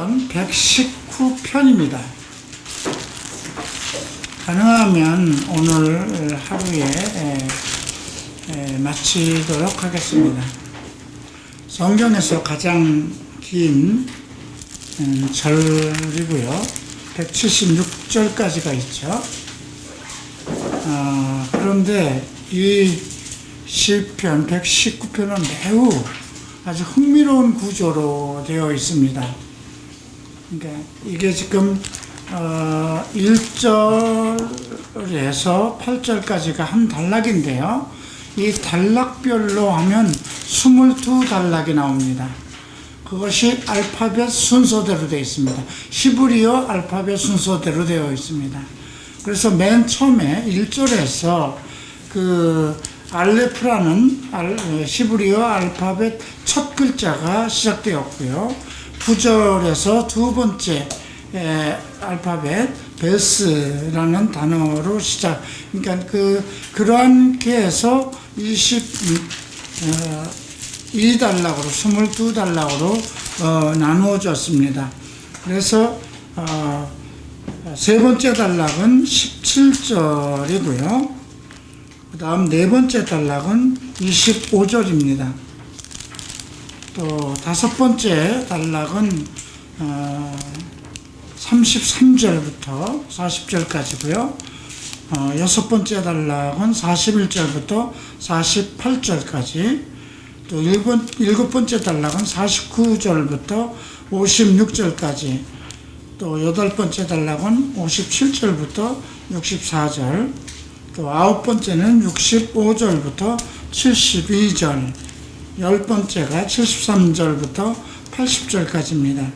시편 119편입니다. 가능하면 오늘 하루에 마치도록 하겠습니다. 성경에서 가장 긴 절이고요. 176절까지가 있죠. 그런데 이 시편 119편은 매우 아주 흥미로운 구조로 되어 있습니다. 그러니까 이게 지금 1절에서 8절까지가 한 단락인데요. 이 단락별로 하면 22단락이 나옵니다. 그것이 알파벳 순서대로 되어 있습니다. 히브리어 알파벳 순서대로 되어 있습니다. 그래서 맨 처음에 1절에서 그 알레프라는 히브리어 알파벳 첫 글자가 시작되었고요. 9절에서 두 번째 알파벳 베스라는 단어로 시작. 그러니까 그러한게 해서 22단락으로 22단락으로 나누어졌습니다. 그래서 세 번째 단락은 17절이고요. 그 다음 네 번째 단락은 25절입니다. 또 다섯 번째 단락은 33절부터 40절까지고요. 여섯 번째 단락은 41절부터 48절까지, 또 일곱 번째 단락은 49절부터 56절까지, 또 여덟 번째 단락은 57절부터 64절, 또 아홉 번째는 65절부터 72절, 열 번째가 73절부터 80절까지입니다.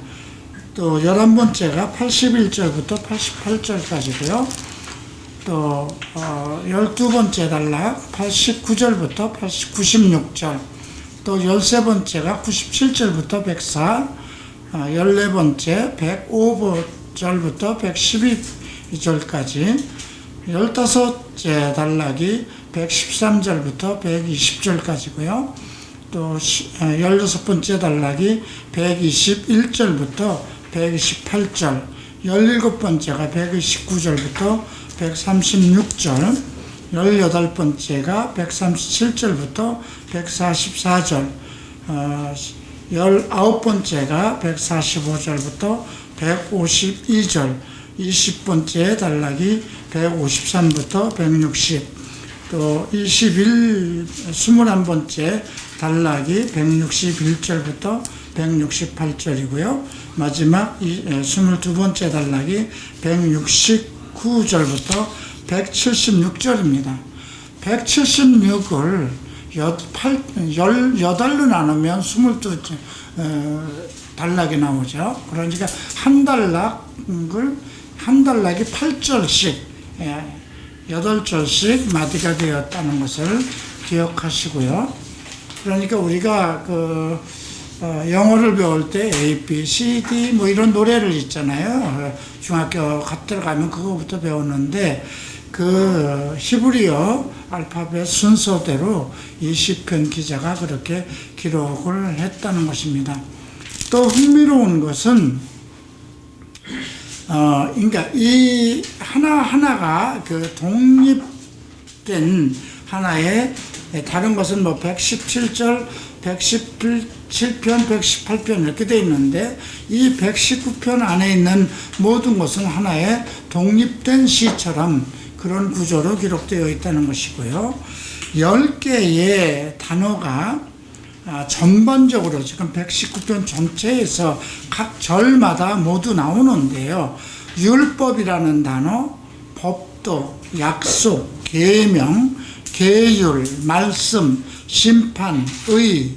또 11번째가 81절부터 88절까지고요. 또 12번째 단락 89절부터 96절, 또 13번째가 97절부터 104, 14번째 105절부터 112절까지, 15째 단락이 113절부터 120절까지고요. 또 16번째 단락이 121절부터 128절, 17번째가 129절부터 136절, 18번째가 137절부터 144절, 19번째가 145절부터 152절, 20번째 단락이 153부터 160, 또 21번째 단락이 161절부터 168절이고요. 마지막 22번째 단락이 169절부터 176절입니다. 176을 18로 나누면 22단락이 나오죠. 그러니까 한 단락이 8절씩, 8절씩 마디가 되었다는 것을 기억하시고요. 그러니까 우리가 영어를 배울 때 A, B, C, D 뭐 이런 노래를 있잖아요. 중학교 들어가면 그거부터 배웠는데, 그 히브리어 알파벳 순서대로 이 시편 기자가 그렇게 기록을 했다는 것입니다. 또 흥미로운 것은 그러니까 이 하나하나가 그 독립된 하나의, 다른 것은 뭐 117절, 117편, 118편 이렇게 되어 있는데, 이 119편 안에 있는 모든 것은 하나의 독립된 시처럼 그런 구조로 기록되어 있다는 것이고요. 10개의 단어가 전반적으로 지금 119편 전체에서 각 절마다 모두 나오는데요. 율법이라는 단어, 법도, 약속, 계명, 계율, 말씀, 심판, 의,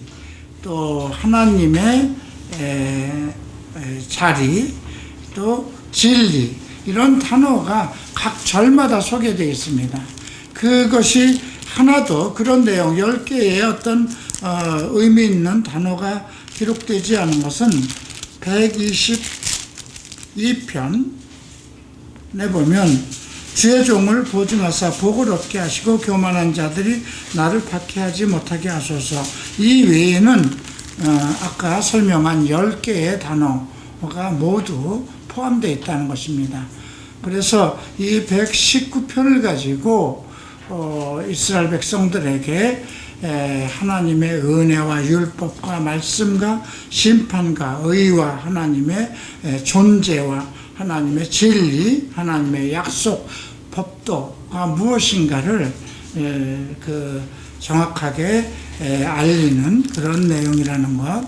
또 하나님의 자리, 또 진리, 이런 단어가 각 절마다 소개되어 있습니다. 그것이 하나도 그런 내용 10개의 어떤 의미 있는 단어가 기록되지 않은 것은 122편에 보면, 주의 종을 보증하사 복을 얻게 하시고 교만한 자들이 나를 박해하지 못하게 하소서. 이 외에는 아까 설명한 10개의 단어, 모두 포함되어 있다는 것입니다. 그래서 이 119편을 가지고 이스라엘 백성들에게 하나님의 은혜와 율법과 말씀과 심판과 의와 하나님의 존재와 하나님의 진리, 하나님의 약속, 법도가 무엇인가를 정확하게 알리는 그런 내용이라는 것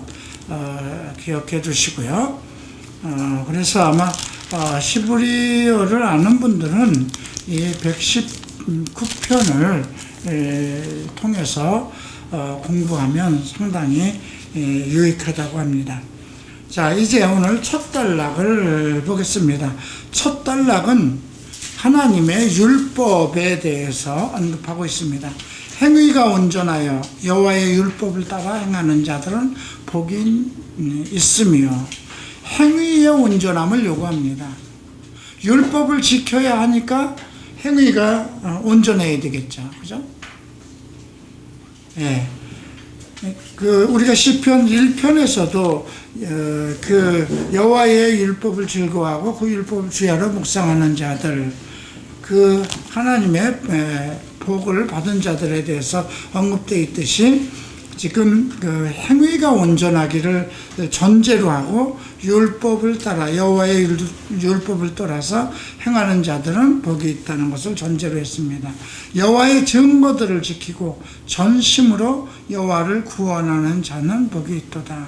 기억해 두시고요. 그래서 아마 히브리어를 아는 분들은 이 119편을 통해서 공부하면 상당히 유익하다고 합니다. 자, 이제 오늘 첫 단락을 보겠습니다. 첫 단락은 하나님의 율법에 대해서 언급하고 있습니다. 행위가 온전하여 여호와의 율법을 따라 행하는 자들은 복이 있으며, 행위의 온전함을 요구합니다. 율법을 지켜야 하니까 행위가 온전해야 되겠죠. 그죠? 예. 우리가 시편 1편에서도 여호와의 율법을 즐거워하고 그 율법을 주야로 묵상하는 자들, 하나님의 복을 받은 자들에 대해서 언급되어 있듯이, 지금 행위가 온전하기를 전제로 하고 율법을 따라 여호와의 율법을 따라서 행하는 자들은 복이 있다는 것을 전제로 했습니다. 여호와의 증거들을 지키고 전심으로 여호와를 구원하는 자는 복이 있도다.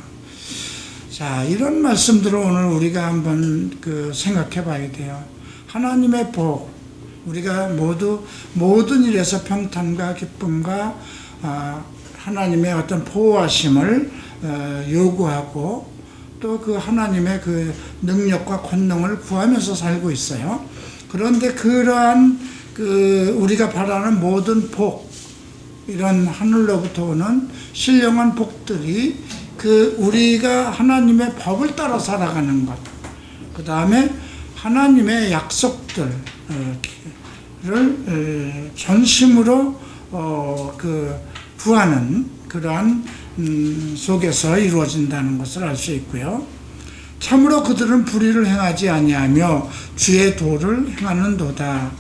자, 이런 말씀들을 오늘 우리가 한번 생각해 봐야 돼요. 하나님의 복, 우리가 모든 일에서 평탄과 기쁨과 하나님의 어떤 보호하심을 요구하고 또 하나님의 능력과 권능을 구하면서 살고 있어요. 그런데 그러한 우리가 바라는 모든 복, 이런 하늘로부터 오는 신령한 복들이 우리가 하나님의 법을 따라 살아가는 것, 그 다음에 하나님의 약속들을 전심으로 구하는 그러한 속에서 이루어진다는 것을 알 수 있고요. 참으로 그들은 불의를 행하지 아니하며 주의 도를 행하는도다.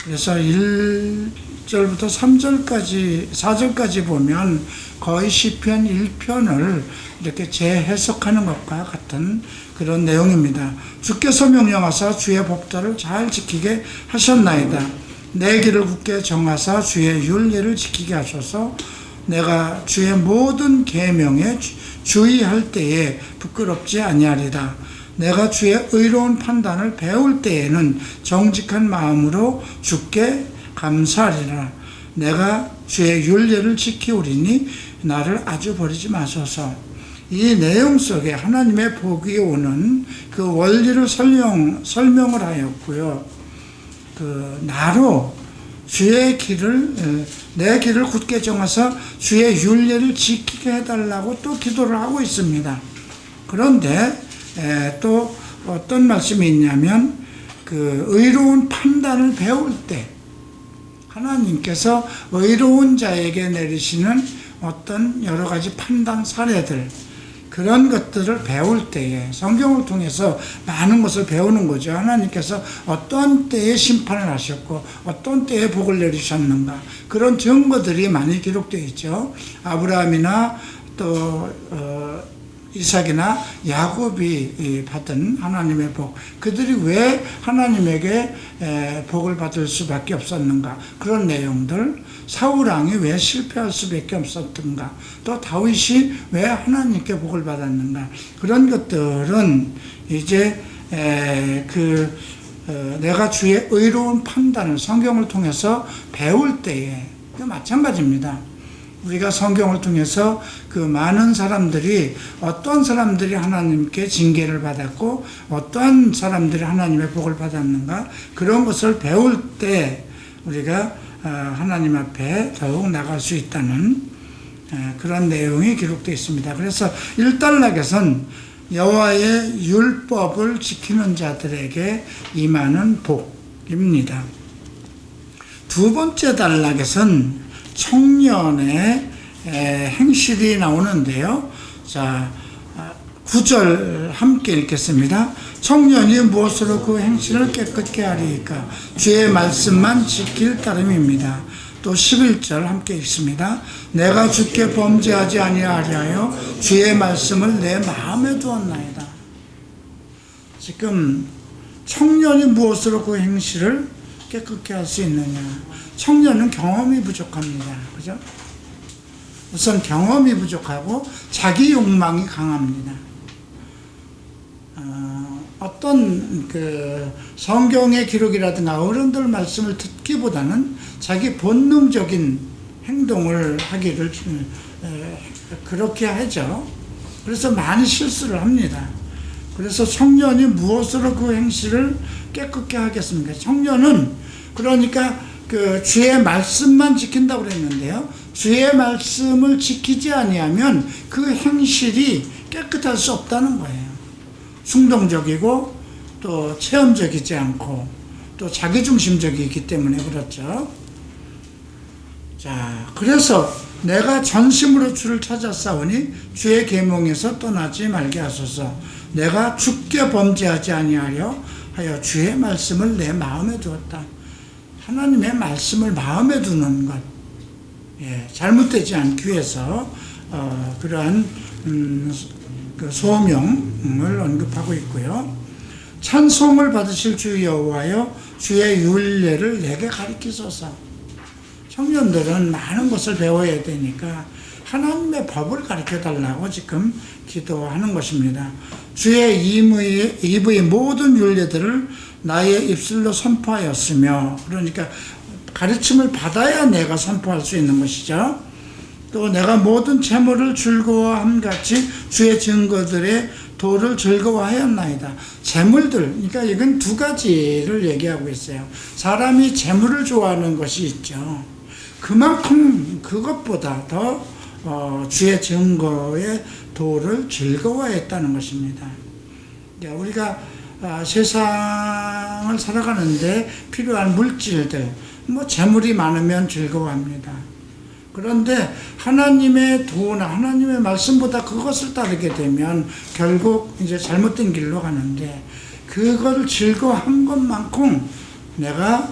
그래서 1절부터 3절까지 4절까지 보면 거의 시편 1편을 이렇게 재해석하는 것과 같은 그런 내용입니다. 주께서 명령하사 주의 법도를 잘 지키게 하셨나이다. 내 길을 굳게 정하사 주의 율례를 지키게 하소서. 내가 주의 모든 계명에 주의할 때에 부끄럽지 아니하리라. 내가 주의 의로운 판단을 배울 때에는 정직한 마음으로 주께 감사하리라. 내가 주의 율례를 지키오리니 나를 아주 버리지 마소서. 이 내용 속에 하나님의 복이 오는 그 원리를 설명을 하였고요. 나로 주의 길을, 내 길을 굳게 정하사 주의 율례를 지키게 해달라고 또 기도를 하고 있습니다. 그런데 또 어떤 말씀이 있냐면 의로운 판단을 배울 때 하나님께서 의로운 자에게 내리시는 어떤 여러 가지 판단 사례들, 그런 것들을 배울 때에 성경을 통해서 많은 것을 배우는 거죠. 하나님께서 어떤 때에 심판을 하셨고 어떤 때에 복을 내리셨는가, 그런 증거들이 많이 기록되어 있죠. 아브라함이나 또 이삭이나 야곱이 받은 하나님의 복, 그들이 왜 하나님에게 복을 받을 수밖에 없었는가, 그런 내용들, 사울왕이 왜 실패할 수밖에 없었던가, 또 다윗이 왜 하나님께 복을 받았는가, 그런 것들은 이제 내가 주의 의로운 판단을 성경을 통해서 배울 때에 마찬가지입니다. 우리가 성경을 통해서 많은 사람들이, 어떤 사람들이 하나님께 징계를 받았고 어떠한 사람들이 하나님의 복을 받았는가, 그런 것을 배울 때 우리가 하나님 앞에 더욱 나갈 수 있다는 그런 내용이 기록되어 있습니다. 그래서 1단락에서는 여호와의 율법을 지키는 자들에게 임하는 복입니다. 두 번째 단락에서는 청년의 행실이 나오는데요. 자, 9절 함께 읽겠습니다. 청년이 무엇으로 그 행실을 깨끗게 하리이까? 주의 말씀만 지킬 따름입니다. 또 11절 함께 읽습니다. 내가 주께 범죄하지 아니하려 주의 말씀을 내 마음에 두었나이다. 지금 청년이 무엇으로 그 행실을 깨끗게 할 수 있느냐? 청년은 경험이 부족합니다. 그죠? 우선 경험이 부족하고 자기 욕망이 강합니다. 어떤 그 성경의 기록이라든가 어른들 말씀을 듣기보다는 자기 본능적인 행동을 하기를 그렇게 하죠. 그래서 많이 실수를 합니다. 그래서 청년이 무엇으로 그 행실을 깨끗게 하겠습니까? 청년은 그러니까 그 주의 말씀만 지킨다고 그랬는데요. 주의 말씀을 지키지 아니하면 그 행실이 깨끗할 수 없다는 거예요. 충동적이고 또 체험적이지 않고 또 자기중심적이기 때문에 그렇죠. 자, 그래서 내가 전심으로 주를 찾았사오니 주의 계명에서 떠나지 말게 하소서. 내가 주께 범죄하지 아니하려 하여 주의 말씀을 내 마음에 두었다. 하나님의 말씀을 마음에 두는 것, 잘못되지 않기 위해서 그러한 그 소명을 언급하고 있고요. 찬송을 받으실 주 여호와여 주의 율례를 내게 가르치소서. 청년들은 많은 것을 배워야 되니까 하나님의 법을 가르쳐달라고 지금 기도하는 것입니다. 주의 입의 모든 율례들을 나의 입술로 선포하였으며, 그러니까 가르침을 받아야 내가 선포할 수 있는 것이죠. 또 내가 모든 재물을 즐거워함 같이 주의 증거들의 도를 즐거워하였나이다. 재물들, 그러니까 이건 두 가지를 얘기하고 있어요. 사람이 재물을 좋아하는 것이 있죠. 그만큼 그것보다 더 주의 증거의 도를 즐거워했다는 것입니다. 우리가 세상을 살아가는데 필요한 물질들, 재물이 많으면 즐거워합니다. 그런데 하나님의 도나 하나님의 말씀보다 그것을 따르게 되면 결국 이제 잘못된 길로 가는데, 그걸 즐거워한 것만큼 내가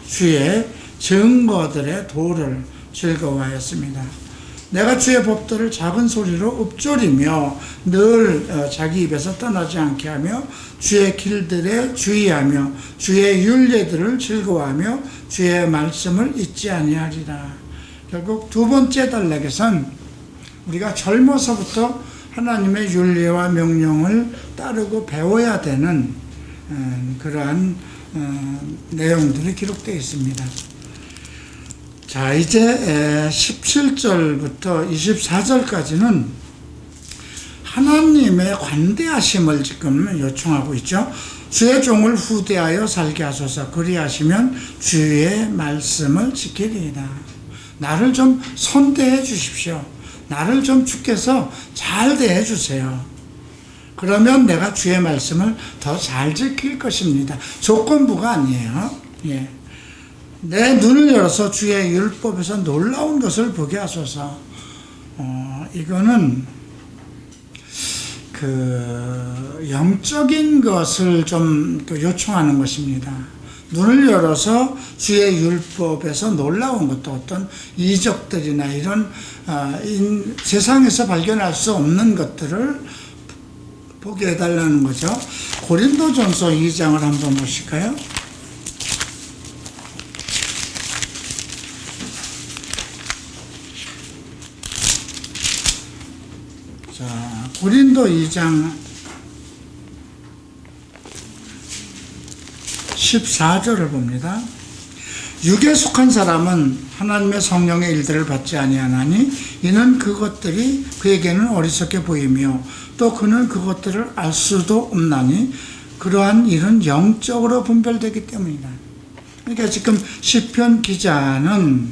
주의 증거들의 도를 즐거워하였습니다. 내가 주의 법도를 작은 소리로 읊조리며 늘 자기 입에서 떠나지 않게 하며 주의 길들에 주의하며 주의 율례들을 즐거워하며 주의 말씀을 잊지 아니하리라. 결국 두 번째 단락에선 우리가 젊어서부터 하나님의 율례와 명령을 따르고 배워야 되는 그러한 내용들이 기록되어 있습니다. 자, 이제 17절부터 24절까지는 하나님의 관대하심을 지금 요청하고 있죠. 주의 종을 후대하여 살게 하소서. 그리하시면 주의 말씀을 지키리이다. 나를 좀 선대해 주십시오. 나를 좀 주께서 잘 대해 주세요. 그러면 내가 주의 말씀을 더 잘 지킬 것입니다. 조건부가 아니에요. 내 눈을 열어서 주의 율법에서 놀라운 것을 보게 하소서. 이거는 그 영적인 것을 좀 요청하는 것입니다. 눈을 열어서 주의 율법에서 놀라운 것도, 어떤 이적들이나 이런 세상에서 발견할 수 없는 것들을 보게 해달라는 거죠. 고린도전서 2장을 한번 보실까요? 자, 고린도 2장 14절을 봅니다. 육에 속한 사람은 하나님의 성령의 일들을 받지 아니하나니 이는 그것들이 그에게는 어리석게 보이며 또 그는 그것들을 알 수도 없나니 그러한 일은 영적으로 분별되기 때문이다. 그러니까 지금 시편 기자는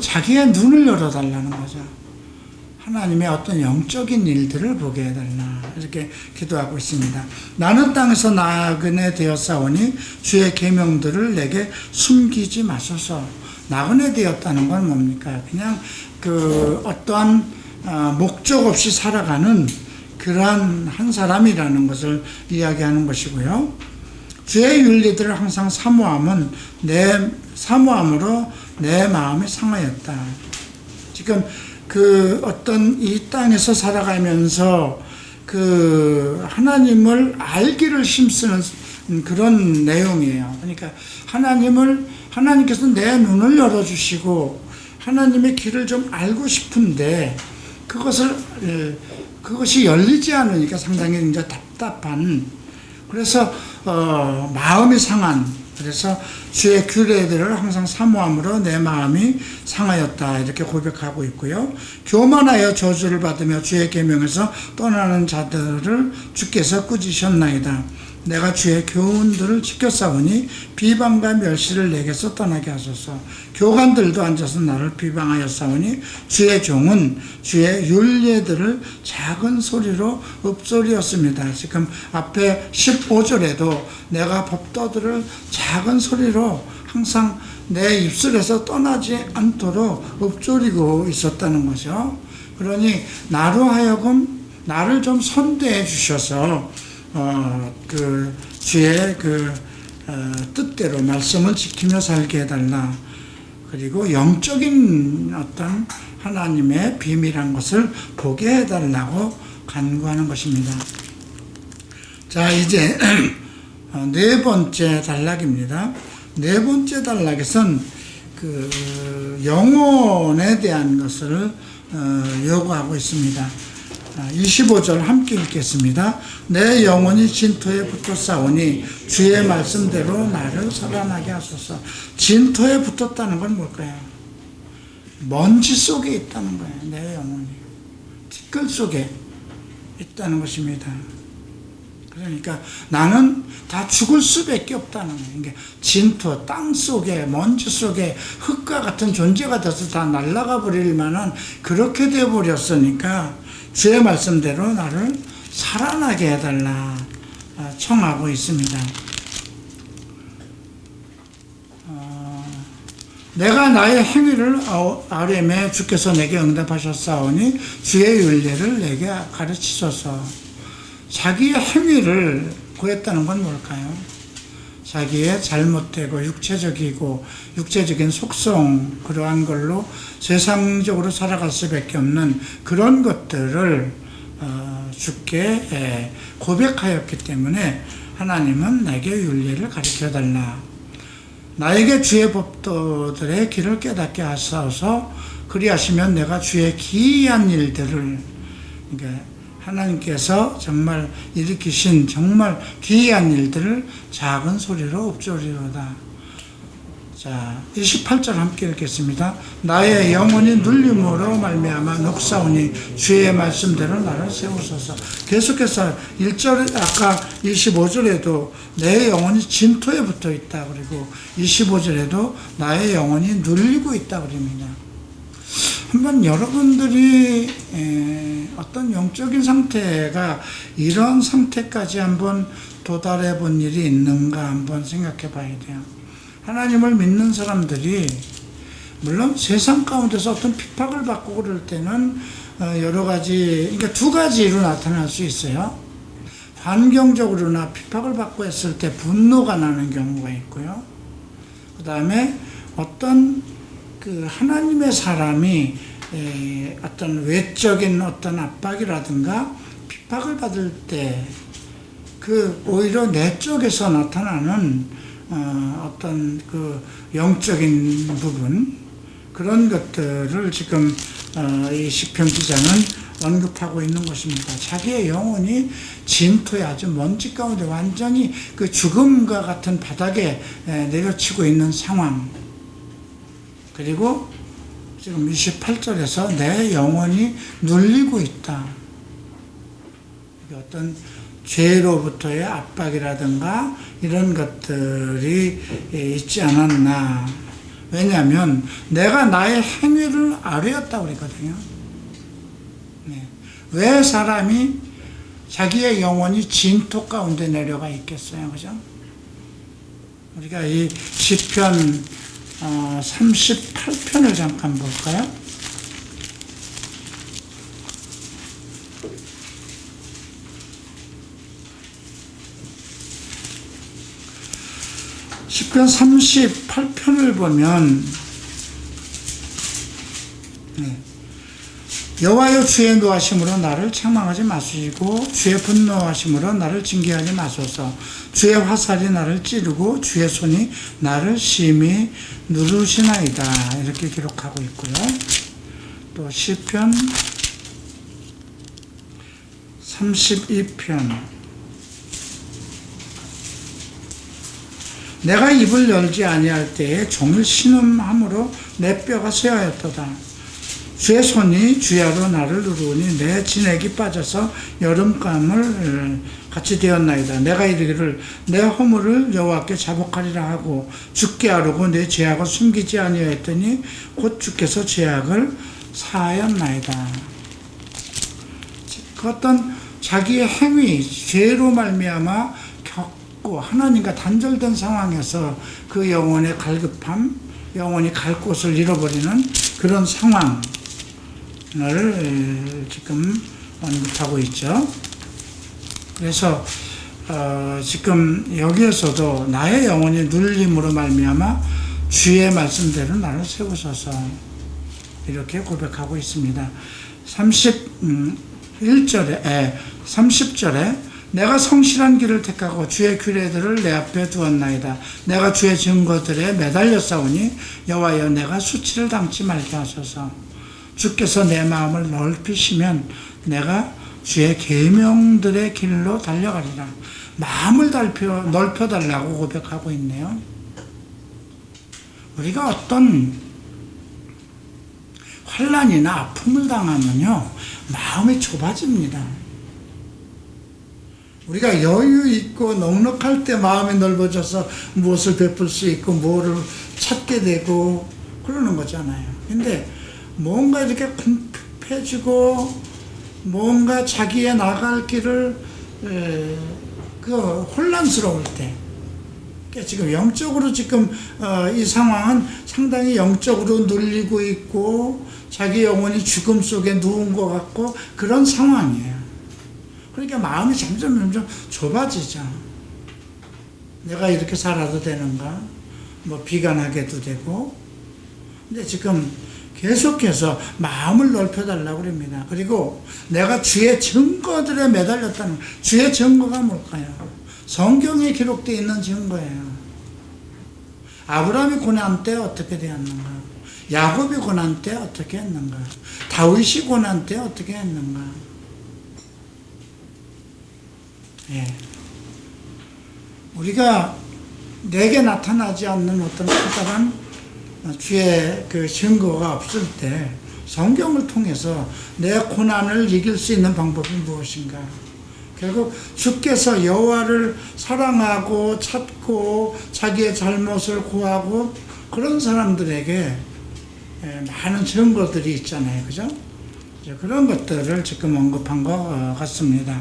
자기의 눈을 열어달라는 거죠. 하나님의 어떤 영적인 일들을 보게 해달라, 이렇게 기도하고 있습니다. 나는 땅에서 나그네 되었사오니 주의 계명들을 내게 숨기지 마소서. 나그네 되었다는 건 뭡니까? 그냥 어떠한 목적 없이 살아가는 그러한 한 사람이라는 것을 이야기하는 것이고요. 주의 윤리들을 항상 사모함으로 내 마음이 상하였다. 지금 그 어떤 이 땅에서 살아가면서 그 하나님을 알기를 힘쓰는 그런 내용이에요. 그러니까 하나님께서 내 눈을 열어주시고 하나님의 길을 좀 알고 싶은데 그것이 열리지 않으니까 상당히 이제 답답한, 그래서 마음이 상한, 그래서 주의 규례들을 항상 사모함으로 내 마음이 상하였다, 이렇게 고백하고 있고요. 교만하여 저주를 받으며 주의 계명에서 떠나는 자들을 주께서 꾸짖으셨나이다. 내가 주의 교훈들을 지켰사오니 비방과 멸시를 내게서 떠나게 하소서. 교관들도 앉아서 나를 비방하였사오니 주의 종은 주의 율례들을 작은 소리로 읊소리였습니다. 지금 앞에 15절에도 내가 법도들을 작은 소리로 항상 내 입술에서 떠나지 않도록 읊조리고 있었다는 거죠. 그러니 나로 하여금 나를 좀 선대해 주셔서 주의 뜻대로 말씀을 지키며 살게 해달라. 그리고 영적인 어떤 하나님의 비밀한 것을 보게 해달라고 간구하는 것입니다. 자, 이제 네 번째 단락입니다. 네 번째 단락에선 영혼에 대한 것을 요구하고 있습니다. 25절 함께 읽겠습니다. 내 영혼이 진토에 붙었사오니 주의 말씀대로 나를 살아나게 하소서. 진토에 붙었다는 건 뭘까요? 먼지 속에 있다는 거예요. 내 영혼이 티끌 속에 있다는 것입니다. 그러니까 나는 다 죽을 수밖에 없다는 거예요. 그러니까 진토, 땅 속에, 먼지 속에 흙과 같은 존재가 돼서 다 날아가 버릴 만한 그렇게 되어버렸으니까 주의 말씀대로 나를 살아나게 해달라 청하고 있습니다. 내가 나의 행위를 아뢰매 주께서 내게 응답하셨사오니 주의 윤례를 내게 가르치소서. 자기의 행위를 구했다는 건 뭘까요? 자기의 잘못되고 육체적인 속성, 그러한 걸로 세상적으로 살아갈 수밖에 없는 그런 것들을 주께 고백하였기 때문에 하나님은 내게 윤리를 가르쳐달라. 나에게 주의 법도들의 길을 깨닫게 하소서. 그리하시면 내가 주의 기이한 일들을, 그러니까 하나님께서 정말 일으키신 정말 기이한 일들을 작은 소리로 읊조리로다. 자, 28절 함께 읽겠습니다. 나의 영혼이 눌림으로 말미암아 녹사오니 주의 말씀대로 나를 세우소서. 계속해서 1절, 아까 25절에도 내 영혼이 진토에 붙어 있다 그리고 25절에도 나의 영혼이 눌리고 있다 그럽니다. 한번 여러분들이 어떤 영적인 상태가 이런 상태까지 한번 도달해 본 일이 있는가 한번 생각해 봐야 돼요. 하나님을 믿는 사람들이 물론 세상 가운데서 어떤 핍박을 받고 그럴 때는 여러 가지, 그러니까 두 가지로 나타날 수 있어요. 환경적으로나 핍박을 받고 했을 때 분노가 나는 경우가 있고요. 그 다음에 어떤 하나님의 사람이 어떤 외적인 어떤 압박이라든가 핍박을 받을 때 오히려 내 쪽에서 나타나는 어떤 영적인 부분, 그런 것들을 지금 이 시편 기자는 언급하고 있는 것입니다. 자기의 영혼이 진토에 아주 먼지 가운데 완전히 죽음과 같은 바닥에 내려치고 있는 상황. 그리고 지금 28절에서 내 영혼이 눌리고 있다. 어떤 죄로부터의 압박이라든가 이런 것들이 있지 않았나. 왜냐하면 내가 나의 행위를 아뢰었다고 그랬거든요. 왜 사람이 자기의 영혼이 진토 가운데 내려가 있겠어요? 그죠? 우리가 이 시편 38편을 잠깐 볼까요? 시편 38편을 보면 여호와여 주의 노하심으로 나를 책망하지 마시고 주의 분노하심으로 나를 징계하지 마소서. 주의 화살이 나를 찌르고 주의 손이 나를 심히 누르시나이다. 이렇게 기록하고 있고요. 또 시편 32편 내가 입을 열지 아니할 때에 종일 신음함으로 내 뼈가 쇠하였도다. 주의 손이 주야로 나를 누르니 내 진액이 빠져서 여름감을 같이 되었나이다. 내가 이르기를 내 허물을 여호와께 자복하리라 하고 죽게 하려고 내 죄악을 숨기지 아니하였더니 곧 주께서 죄악을 사하였나이다. 그 어떤 자기의 행위, 죄로 말미암아 겪고 하나님과 단절된 상황에서 그 영혼의 갈급함, 영혼이 갈 곳을 잃어버리는 그런 상황 을 지금 언급하고 있죠. 그래서 지금 여기에서도 나의 영혼이 눌림으로 말미암아 주의 말씀대로 나를 세우소서 이렇게 고백하고 있습니다. 30절에 내가 성실한 길을 택하고 주의 규례들을 내 앞에 두었나이다. 내가 주의 증거들에 매달려 싸우니 여호와여 내가 수치를 당치 말게 하소서. 주께서 내 마음을 넓히시면 내가 주의 계명들의 길로 달려가리라. 마음을 넓혀달라고 고백하고 있네요. 우리가 어떤 환난이나 아픔을 당하면요, 마음이 좁아집니다. 우리가 여유 있고 넉넉할 때 마음이 넓어져서 무엇을 베풀 수 있고 뭐를 찾게 되고 그러는 거잖아요. 근데 뭔가 이렇게 궁핍해지고 뭔가 자기의 나갈 길을 혼란스러울 때, 그러니까 지금 영적으로 지금 이 상황은 상당히 영적으로 눌리고 있고 자기 영혼이 죽음 속에 누운 것 같고 그런 상황이에요. 그러니까 마음이 점점 좁아지죠. 내가 이렇게 살아도 되는가? 뭐 비관하게도 되고. 근데 지금 계속해서 마음을 넓혀달라고 그럽니다. 그리고 내가 주의 증거들에 매달렸다는, 주의 증거가 뭘까요? 성경에 기록되어 있는 증거예요. 아브라함이 고난 때 어떻게 되었는가? 야곱이 고난 때 어떻게 했는가? 다윗이 고난 때 어떻게 했는가? 예. 우리가 내게 나타나지 않는 어떤 커다란 주의 그 증거가 없을 때 성경을 통해서 내 고난을 이길 수 있는 방법이 무엇인가? 결국 주께서 여호와를 사랑하고 찾고 자기의 잘못을 고하고 그런 사람들에게 많은 증거들이 있잖아요. 그죠? 그런 것들을 지금 언급한 것 같습니다.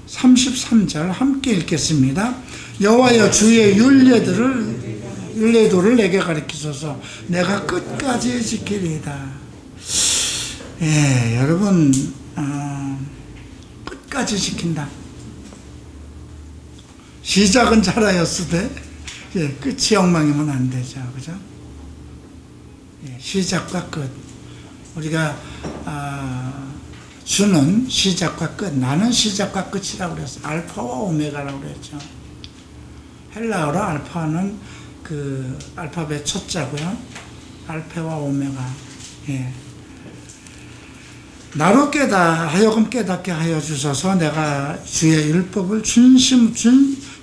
33절 함께 읽겠습니다. 여호와여 주의 율례도를 내게 가르치소서. 내가 끝까지 지키리이다. 예, 여러분 끝까지 지킨다. 시작은 잘하였으되 끝이 엉망이면 안 되죠. 그죠? 예, 시작과 끝. 우리가 주는 시작과 끝, 나는 시작과 끝이라고 그랬어요. 알파와 오메가라고 그랬죠. 헬라어로 알파는 그 알파벳 첫 자고요. 알파와 오메가. 예. 나로 하여금 깨닫게 하여 주소서. 내가 주의 율법을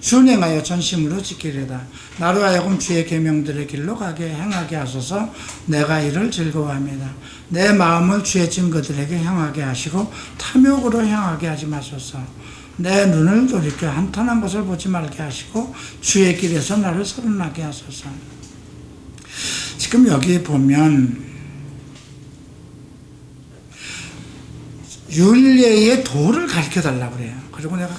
준행하여 전심으로 지키리다. 나로 하여금 주의 계명들의 길로 행하게 하소서. 내가 이를 즐거워합니다. 내 마음을 주의 증거들에게 향하게 하시고 탐욕으로 향하게 하지 마소서. 내 눈을 돌이켜 한탄한 것을 보지 말게 하시고 주의 길에서 나를 서른하게 하소서. 지금 여기 보면 율례의 도를 가르쳐 달라고 그래요. 그리고 내가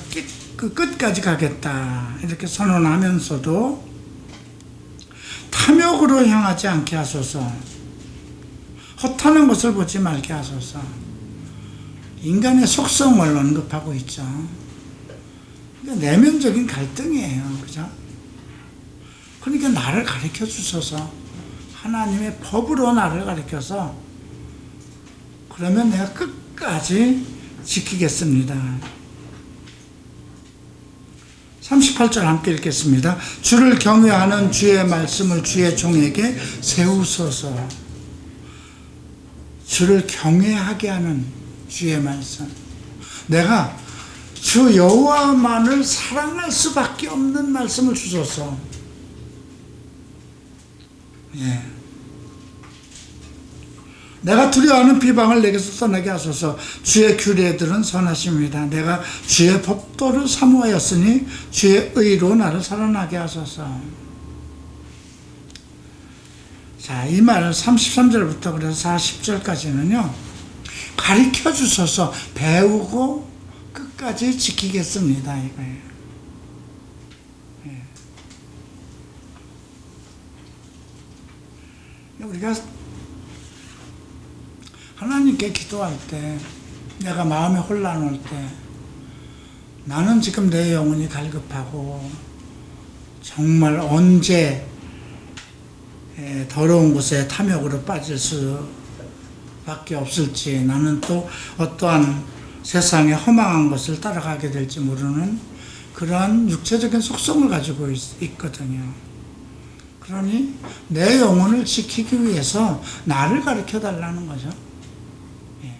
그 끝까지 가겠다 이렇게 선언하면서도 탐욕으로 향하지 않게 하소서. 허탄한 것을 보지 말게 하소서. 인간의 속성을 언급하고 있죠. 그러니까 내면적인 갈등이에요. 그죠? 그러니까 나를 가르쳐 주셔서 하나님의 법으로 나를 가르쳐서 그러면 내가 끝까지 지키겠습니다. 38절 함께 읽겠습니다. 주를 경외하는 주의 말씀을 주의 종에게 세우소서. 주를 경외하게 하는 주의 말씀. 내가 주 여호와만을 사랑할 수밖에 없는 말씀을 주소서. 예. 내가 두려워하는 비방을 내게서 떠나게 하소서. 주의 규례들은 선하십니다. 내가 주의 법도를 사모하였으니 주의 의로 나를 살아나게 하소서. 자, 이 말을 33절부터 그래서 40절까지는요, 가르쳐 주셔서 배우고 끝까지 지키겠습니다. 이거예요. 예. 우리가 하나님께 기도할 때, 내가 마음에 혼란 올 때, 나는 지금 내 영혼이 갈급하고 정말 언제 더러운 곳에 탐욕으로 빠질 수밖에 없을지, 나는 또 어떠한 세상의 허망한 것을 따라가게 될지 모르는 그러한 육체적인 속성을 가지고 있거든요. 그러니 내 영혼을 지키기 위해서 나를 가르쳐 달라는 거죠. 예.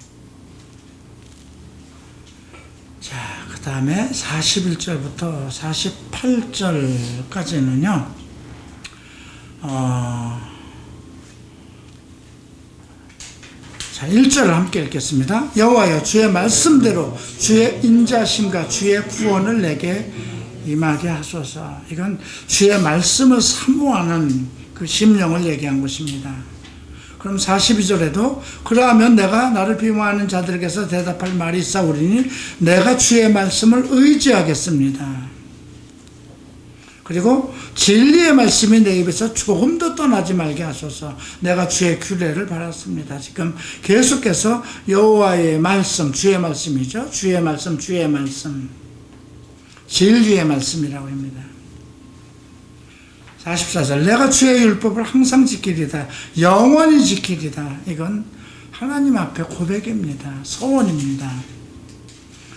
자, 그 다음에 41절부터 48절까지는요, 자, 1절을 함께 읽겠습니다. 여호와여, 주의 말씀대로 주의 인자심과 주의 구원을 내게 임하게 하소서. 이건 주의 말씀을 사모하는 그 심령을 얘기한 것입니다. 그럼 42절에도 그러하면 내가 나를 비방하는 자들에게서 대답할 말이 있사오리니 내가 주의 말씀을 의지하겠습니다. 그리고 진리의 말씀이 내 입에서 조금도 떠나지 말게 하소서. 내가 주의 규례를 바랐습니다. 지금 계속해서 여호와의 말씀, 주의 말씀이죠. 주의 말씀, 주의 말씀. 진리의 말씀이라고 합니다. 44절 내가 주의 율법을 항상 지키리다. 영원히 지키리다. 이건 하나님 앞에 고백입니다. 소원입니다.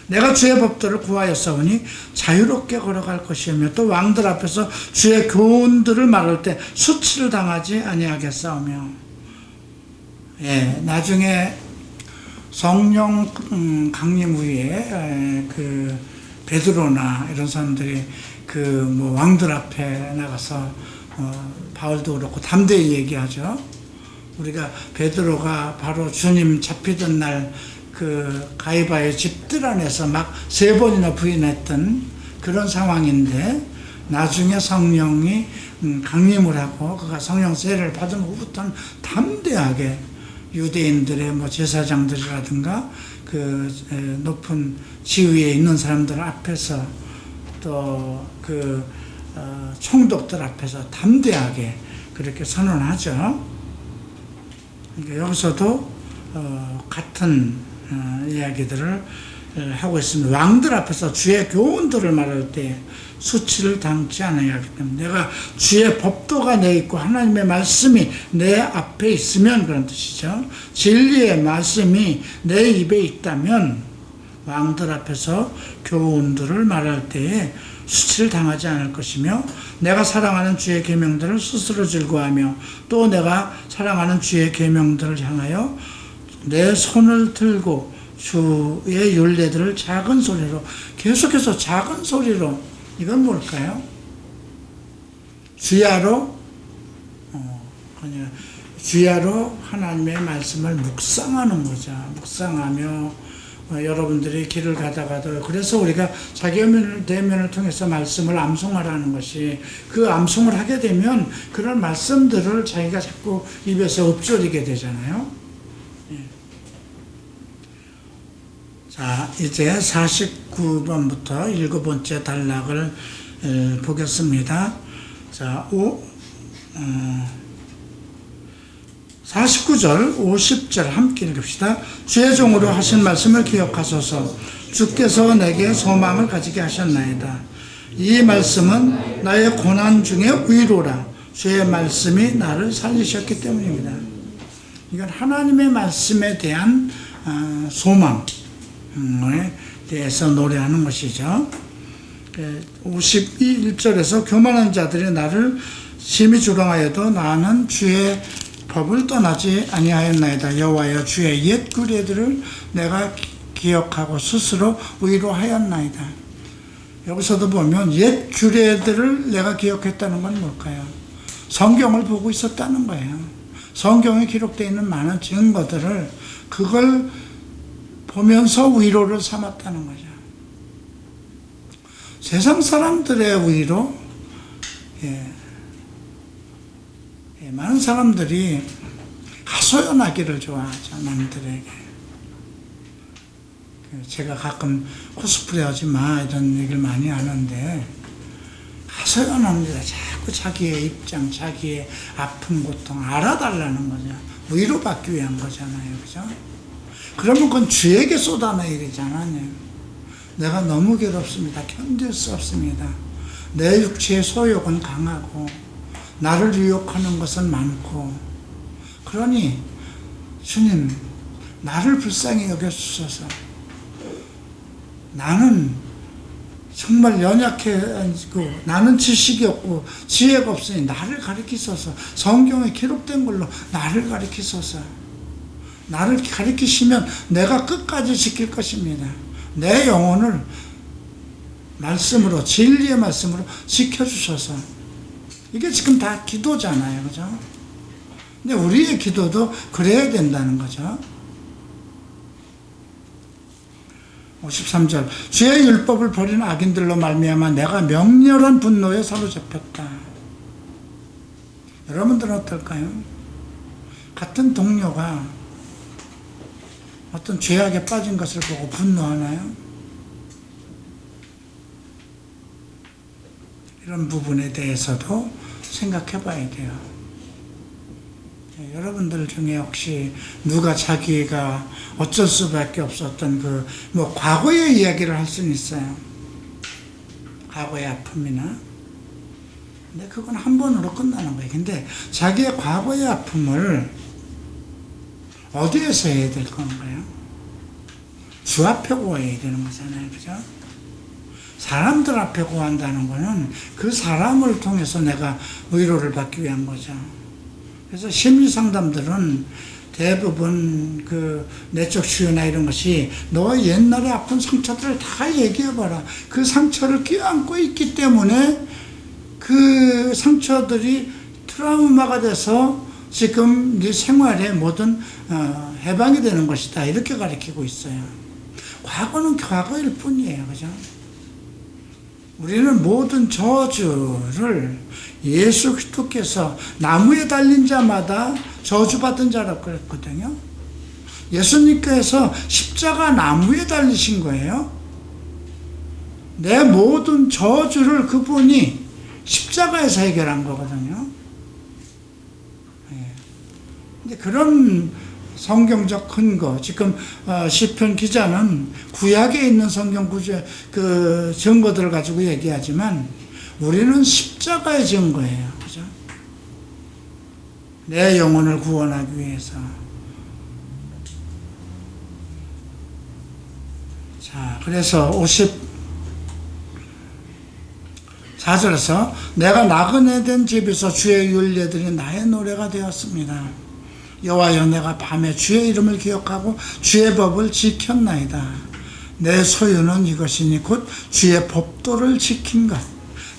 내가 주의 법도를 구하였사오니 자유롭게 걸어갈 것이며 또 왕들 앞에서 주의 교훈들을 말할 때 수치를 당하지 아니하겠사오며. 예, 나중에 성령 강림 후에 그 베드로나 이런 사람들이 그 뭐 왕들 앞에 나가서 바울도 그렇고 담대히 얘기하죠. 우리가 베드로가 바로 주님 잡히던 날 그 가이바의 집들 안에서 막 3번이나 부인했던 그런 상황인데, 나중에 성령이 강림을 하고 그가 성령 세례를 받은 후부터는 담대하게 유대인들의 뭐 제사장들이라든가 그 높은 지위에 있는 사람들 앞에서 또 그 총독들 앞에서 담대하게 그렇게 선언하죠. 그러니까 여기서도 같은 이야기들을 하고 있습니다. 왕들 앞에서 주의 교훈들을 말할 때 수치를 당치 않아야 하기 때문에, 내가 주의 법도가 내 있고 하나님의 말씀이 내 앞에 있으면, 그런 뜻이죠. 진리의 말씀이 내 입에 있다면 왕들 앞에서 교훈들을 말할 때에 수치를 당하지 않을 것이며, 내가 사랑하는 주의 계명들을 스스로 즐거워하며 또 내가 사랑하는 주의 계명들을 향하여 내 손을 들고 주의 율례들을 작은 소리로, 계속해서 작은 소리로, 이건 뭘까요? 주야로 그냥 주야로 하나님의 말씀을 묵상하는 거죠. 묵상하며 여러분들이 길을 가다가도, 그래서 우리가 자기 대면을 통해서 말씀을 암송하라는 것이, 그 암송을 하게 되면 그런 말씀들을 자기가 자꾸 입에서 읊조리게 되잖아요. 자, 이제 49번부터 7번째 단락을 보겠습니다. 자, 49절, 50절 함께 읽읍시다. 주의 종으로 하신 말씀을 기억하소서. 주께서 내게 소망을 가지게 하셨나이다. 이 말씀은 나의 고난 중에 위로라. 주의 말씀이 나를 살리셨기 때문입니다. 이건 하나님의 말씀에 대한 소망에 대해서 노래하는 것이죠. 51절에서 교만한 자들이 나를 심히 조롱하여도 나는 주의 법을 떠나지 아니하였나이다. 여호와여, 주의 옛 규례들을 내가 기억하고 스스로 위로하였나이다. 여기서도 보면 옛 규례들을 내가 기억했다는 건 뭘까요? 성경을 보고 있었다는 거예요. 성경에 기록되어 있는 많은 증거들을 그걸 보면서 위로를 삼았다는 거죠. 세상 사람들의 위로, 많은 사람들이 하소연하기를 좋아하죠, 남들에게. 제가 가끔 코스프레 하지 마 이런 얘기를 많이 하는데, 하소연합니다. 자꾸 자기의 입장, 자기의 아픈 고통 알아달라는 거죠. 위로받기 위한 거잖아요, 그죠? 그러면 그건 주에게 쏟아내야 되잖아요. 내가 너무 괴롭습니다. 견딜 수 없습니다. 내 육체의 소욕은 강하고 나를 유혹하는 것은 많고, 그러니 주님, 나를 불쌍히 여겨주소서. 나는 정말 연약해지고 나는 지식이 없고 지혜가 없으니 나를 가르치소서. 성경에 기록된 걸로 나를 가르치소서. 나를 가르치시면 내가 끝까지 지킬 것입니다. 내 영혼을 말씀으로, 진리의 말씀으로 지켜주셔서. 이게 지금 다 기도잖아요, 그죠? 근데 우리의 기도도 그래야 된다는 거죠. 53절, 주의 율법을 버린 악인들로 말미암아 내가 맹렬한 분노에 사로잡혔다. 여러분들은 어떨까요? 같은 동료가 어떤 죄악에 빠진 것을 보고 분노하나요? 이런 부분에 대해서도 생각해 봐야 돼요. 여러분들 중에 혹시 누가 자기가 어쩔 수밖에 없었던 과거의 이야기를 할 수는 있어요. 과거의 아픔이나. 근데 그건 한 번으로 끝나는 거예요. 근데 자기의 과거의 아픔을 어디에서 해야 될 건가요? 주 앞에 고해야 되는 거잖아요, 그죠? 사람들 앞에 고한다는 거는 그 사람을 통해서 내가 위로를 받기 위한 거죠. 그래서 심리 상담들은 대부분 내적 치유나 이런 것이 너 옛날에 아픈 상처들을 다 얘기해봐라. 그 상처를 껴안고 있기 때문에 그 상처들이 트라우마가 돼서 지금 네 생활에 모든 해방이 되는 것이다. 이렇게 가르치고 있어요. 과거는 과거일 뿐이에요, 그죠? 우리는 모든 저주를 예수 그리스도께서 나무에 달린 자마다 저주받은 자라고 그랬거든요. 예수님께서 십자가 나무에 달리신 거예요. 내 모든 저주를 그분이 십자가에서 해결한 거거든요. 근데 그런 성경적 근거, 지금 시편 기자는 구약에 있는 성경 증거들을 가지고 얘기하지만 우리는 십자가의 증거예요, 그죠? 내 영혼을 구원하기 위해서. 자, 그래서 54절에서 내가 나그네 된 집에서 주의 율례들이 나의 노래가 되었습니다. 여호와여, 내가 밤에 주의 이름을 기억하고 주의 법을 지켰나이다. 내 소유는 이것이니 곧 주의 법도를 지킨 것.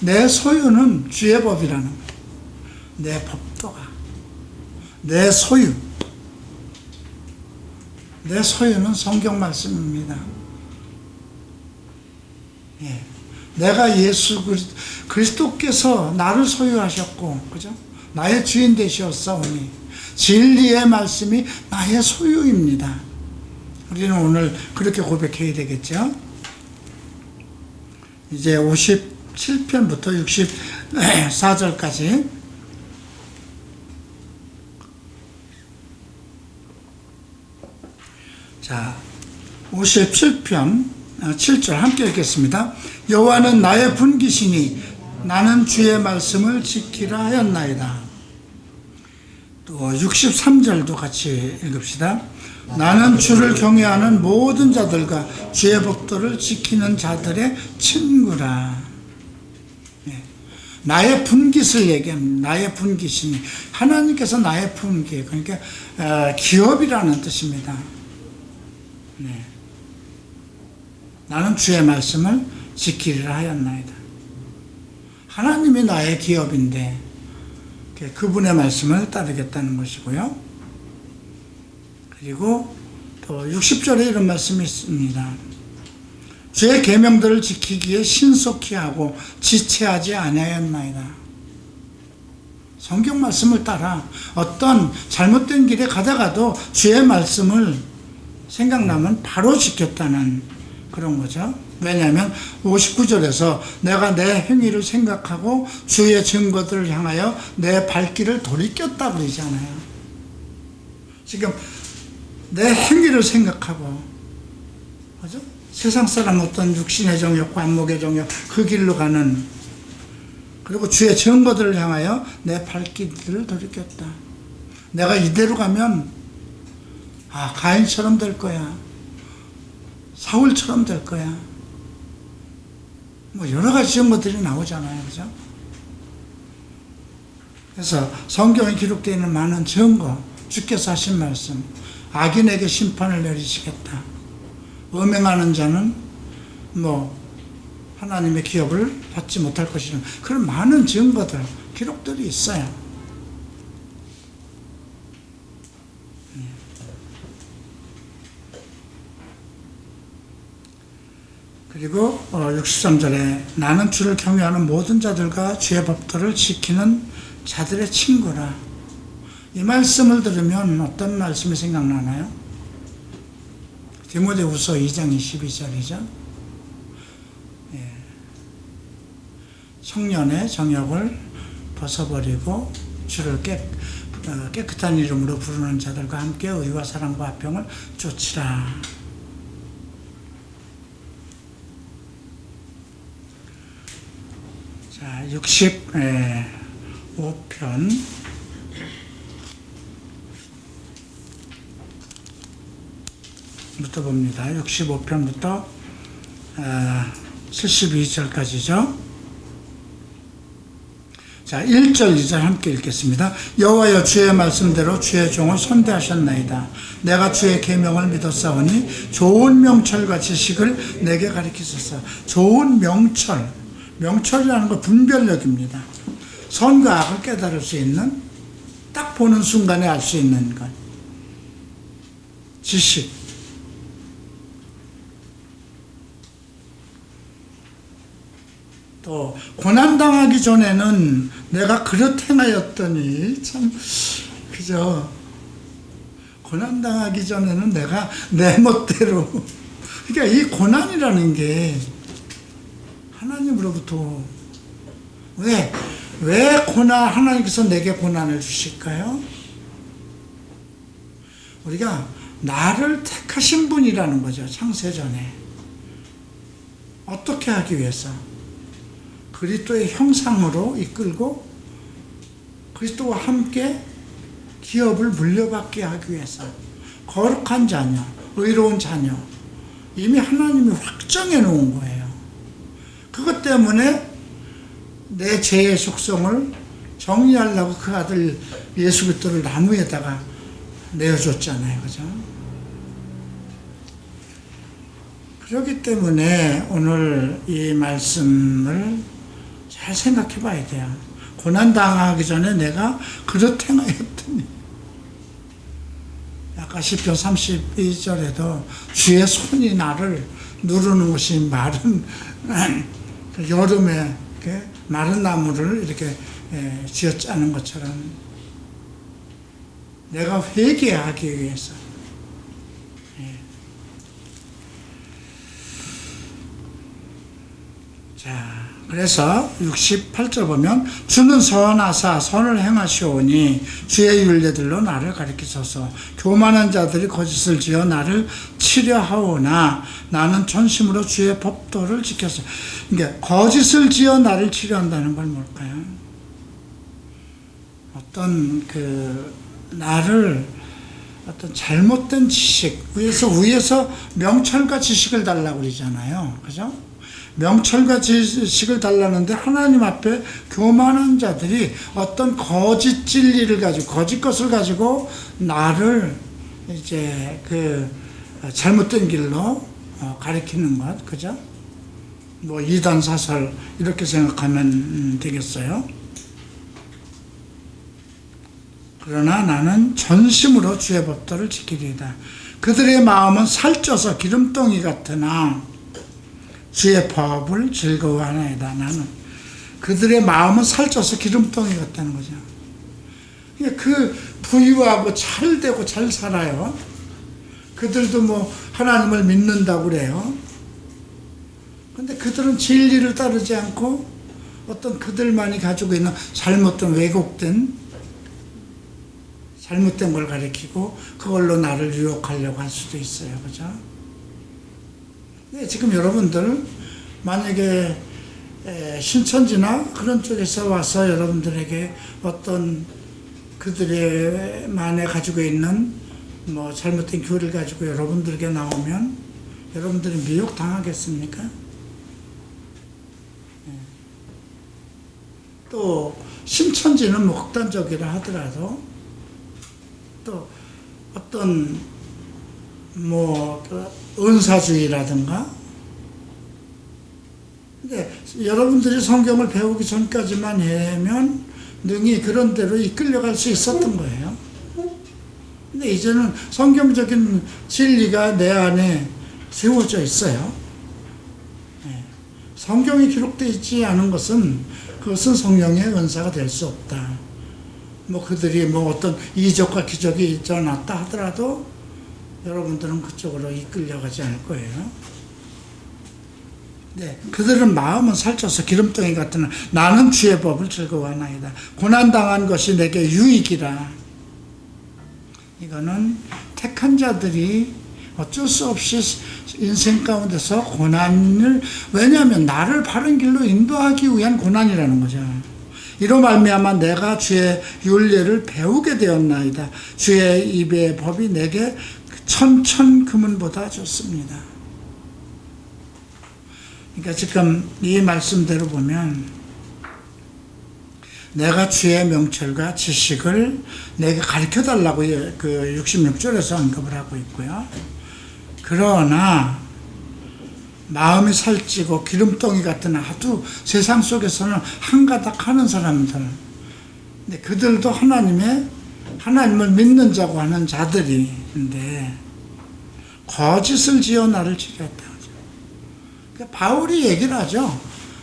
내 소유는 주의 법이라는 것. 내 법도가 내 소유. 내 소유는 성경 말씀입니다. 내가 예수 그리스도께서 나를 소유하셨고, 그죠? 나의 주인 되셨사오니 진리의 말씀이 나의 소유입니다. 우리는 오늘 그렇게 고백해야 되겠죠? 이제 57편부터 64절까지 자, 57편 7절 함께 읽겠습니다. 여호와는 나의 분기시니 나는 주의 말씀을 지키라 하였나이다. 또 63절도 같이 읽읍시다. 나는 주를 경외하는 모든 자들과 주의 법도를 지키는 자들의 친구라. 나의 분깃을 얘기합니다. 나의 분깃이니 하나님께서 나의 분깃, 그러니까 기업이라는 뜻입니다. 네. 나는 주의 말씀을 지키리라 하였나이다. 하나님이 나의 기업인데 그분의 말씀을 따르겠다는 것이고요. 그리고 또 60절에 이런 말씀이 있습니다. 주의 계명들을 지키기에 신속히 하고 지체하지 아니하였나이다. 성경 말씀을 따라 어떤 잘못된 길에 가다가도 주의 말씀을 생각나면 바로 지켰다는 그런 거죠. 왜냐하면 59절에서 내가 내 행위를 생각하고 주의 증거들을 향하여 내 발길을 돌이켰다 그러잖아요. 지금 내 행위를 생각하고, 그죠? 세상 사람 어떤 육신의 정욕, 안목의 정욕, 그 길로 가는, 그리고 주의 증거들을 향하여 내 발길을 돌이켰다. 내가 이대로 가면 가인처럼 될 거야. 사울처럼 될 거야. 뭐 여러 가지 증거들이 나오잖아요. 그죠? 그래서 성경에 기록되어 있는 많은 증거, 주께서 하신 말씀, 악인에게 심판을 내리시겠다. 음행하는 자는 뭐 하나님의 기업을 받지 못할 것이라, 그런 많은 증거들, 기록들이 있어요. 그리고 63절에 나는 주를 경외하는 모든 자들과 주의 법도를 지키는 자들의 친구라. 이 말씀을 들으면 어떤 말씀이 생각나나요? 디모데후서 2장 22절이죠. 청년의 정욕을 벗어버리고 주를 깨끗한 이름으로 부르는 자들과 함께 의와 사랑과 화평을 쫓으라. 자, 65편 부터 봅니다. 65편부터 72절까지죠. 자, 1절, 2절 함께 읽겠습니다. 여호와여 주의 말씀대로 주의 종을 선대하셨나이다. 내가 주의 계명을 믿었사오니 좋은 명철과 지식을 내게 가르치소서. 좋은 명철, 명철이라는 건 분별력입니다. 선과 악을 깨달을 수 있는, 딱 보는 순간에 알 수 있는 것. 지식. 또 고난당하기 전에는 내가 그렇게 행하였더니 참 그죠. 고난당하기 전에는 내가 내 멋대로, 그러니까 이 고난이라는 게 하나님으로부터 왜 하나님께서 내게 고난을 주실까요? 우리가 나를 택하신 분이라는 거죠. 창세전에 어떻게 하기 위해서 그리스도의 형상으로 이끌고 그리스도와 함께 기업을 물려받게 하기 위해서 거룩한 자녀, 의로운 자녀, 이미 하나님이 확정해 놓은 거예요. 그것 때문에 내 죄의 속성을 정리하려고 그 아들 예수 그리스도를 나무에다가 내어줬잖아요. 그죠? 그렇기 때문에 오늘 이 말씀을 잘 생각해 봐야 돼요. 고난당하기 전에 내가 그렇게 행하였더니, 아까 시편 32절에도 주의 손이 나를 누르는 마른 여름에 마른 나무를 이렇게 쥐어짜는 것처럼 내가 회개하기 위해서. 자, 그래서 68절 보면 주는 선하사 선을 행하시오니 주의 율례들로 나를 가리키소서. 교만한 자들이 거짓을 지어 나를 치려하오나 나는 전심으로 주의 법도를 지켰어. 그러니까 거짓을 지어 나를 치려한다는 건 뭘까요? 어떤 나를 어떤 잘못된 지식, 위에서 명철과 지식을 달라고 그러잖아요. 그죠? 명철과 지식을 달라는데 하나님 앞에 교만한 자들이 어떤 거짓 진리를 가지고, 거짓 것을 가지고 나를 이제 잘못된 길로 가리키는 것, 그죠? 뭐 이단 사설 이렇게 생각하면 되겠어요. 그러나 나는 전심으로 주의 법도를 지키리이다. 그들의 마음은 살쪄서 기름덩이 같으나 주의 법을 즐거워하나이다. 나는 그들의 마음은 살쪄서 기름덩이 같다는 거죠. 부유하고 잘 되고 잘 살아요. 그들도 뭐 하나님을 믿는다고 그래요. 근데 그들은 진리를 따르지 않고 어떤 그들만이 가지고 있는 왜곡된 잘못된 걸 가리키고 그걸로 나를 유혹하려고 할 수도 있어요. 그죠? 네, 지금 여러분들 만약에 신천지나 그런 쪽에서 와서 여러분들에게 어떤 그들의 만에 가지고 있는 뭐 잘못된 교리를 가지고 여러분들에게 나오면 여러분들이 미혹당하겠습니까? 또 신천지는 뭐 극단적이라 하더라도 또 어떤 은사주의라든가, 근데 여러분들이 성경을 배우기 전까지만 하면 능히 그런 대로 이끌려갈 수 있었던 거예요. 근데 이제는 성경적인 진리가 내 안에 세워져 있어요. 성경이 기록되어 있지 않은 그것은 성령의 은사가 될 수 없다. 뭐 그들이 뭐 어떤 이적과 기적이 일어났다 하더라도 여러분들은 그쪽으로 이끌려가지 않을 거예요. 네, 그들은 마음은 살쪄서 기름덩이 같으나 나는 주의 법을 즐거워하나이다. 고난당한 것이 내게 유익이라. 이거는 택한 자들이 어쩔 수 없이 인생 가운데서 고난을, 왜냐하면 나를 바른 길로 인도하기 위한 고난이라는 거죠. 이로 말미암아 내가 주의 율례를 배우게 되었나이다. 주의 입의 법이 내게 천천 금은보다 좋습니다. 그러니까 지금 이 말씀대로 보면 내가 주의 명철과 지식을 내게 가르쳐달라고 66절에서 언급을 하고 있고요. 그러나 마음이 살찌고 기름덩이 같은 하도 세상 속에서는 한가닥 하는 사람들, 근데 그들도 하나님을 믿는 자고 하는 자들인데 거짓을 지어 나를 치렸다. 그러니까 바울이 얘기를 하죠.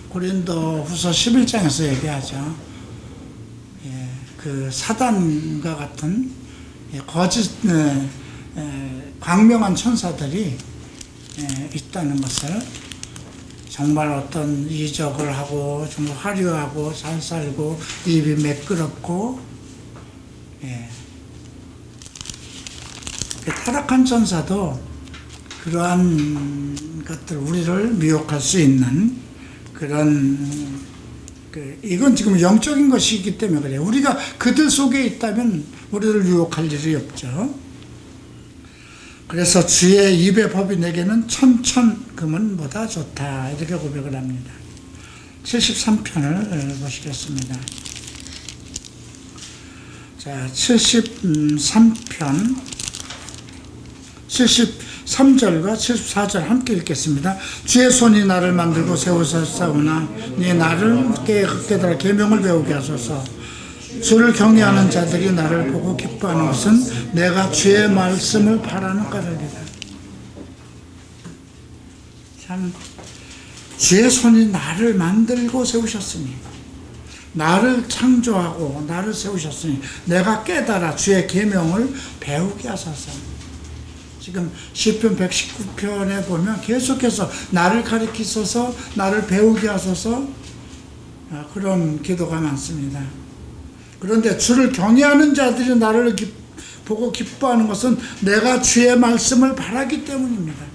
고린도 후서 11장에서 얘기하죠. 그 사단과 같은 거짓, 광명한 천사들이 있다는 것을, 정말 어떤 이적을 하고 정말 화려하고 잘 살고 입이 매끄럽고 타락한 천사도 그러한 것들, 우리를 미혹할 수 있는 그런, 이건 지금 영적인 것이기 때문에 그래요. 우리가 그들 속에 있다면 우리를 유혹할 일이 없죠. 그래서 주의 입의 법이 내게는 천천 금은보다 좋다. 이렇게 고백을 합니다. 73편을 보시겠습니다. 자, 73편 73절과 74절 함께 읽겠습니다. 주의 손이 나를 만들고 세우셨사오나 네 나를 깨달아 계명을 배우게 하소서. 주를 경외하는 자들이 나를 보고 기뻐하는 것은 내가 주의 말씀을 바라는 까닭이다. 참, 주의 손이 나를 만들고 세우셨으니, 나를 창조하고 나를 세우셨으니 내가 깨달아 주의 계명을 배우게 하소서. 지금 시편 119편에 보면 계속해서 나를 가리키소서, 나를 배우게 하소서, 그런 기도가 많습니다. 그런데 주를 경외하는 자들이 나를 보고 기뻐하는 것은 내가 주의 말씀을 바라기 때문입니다.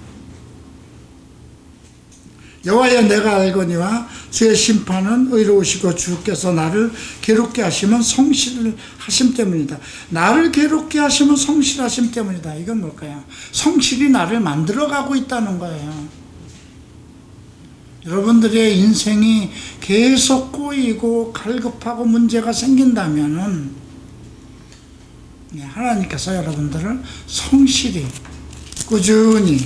여호와여, 내가 알거니와 주의 심판은 의로우시고 주께서 나를 괴롭게 하시면 성실하심 때문이다. 나를 괴롭게 하시면 성실하심 때문이다. 이건 뭘까요? 성실이 나를 만들어가고 있다는 거예요. 여러분들의 인생이 계속 꼬이고 갈급하고 문제가 생긴다면은 하나님께서 여러분들을 성실히 꾸준히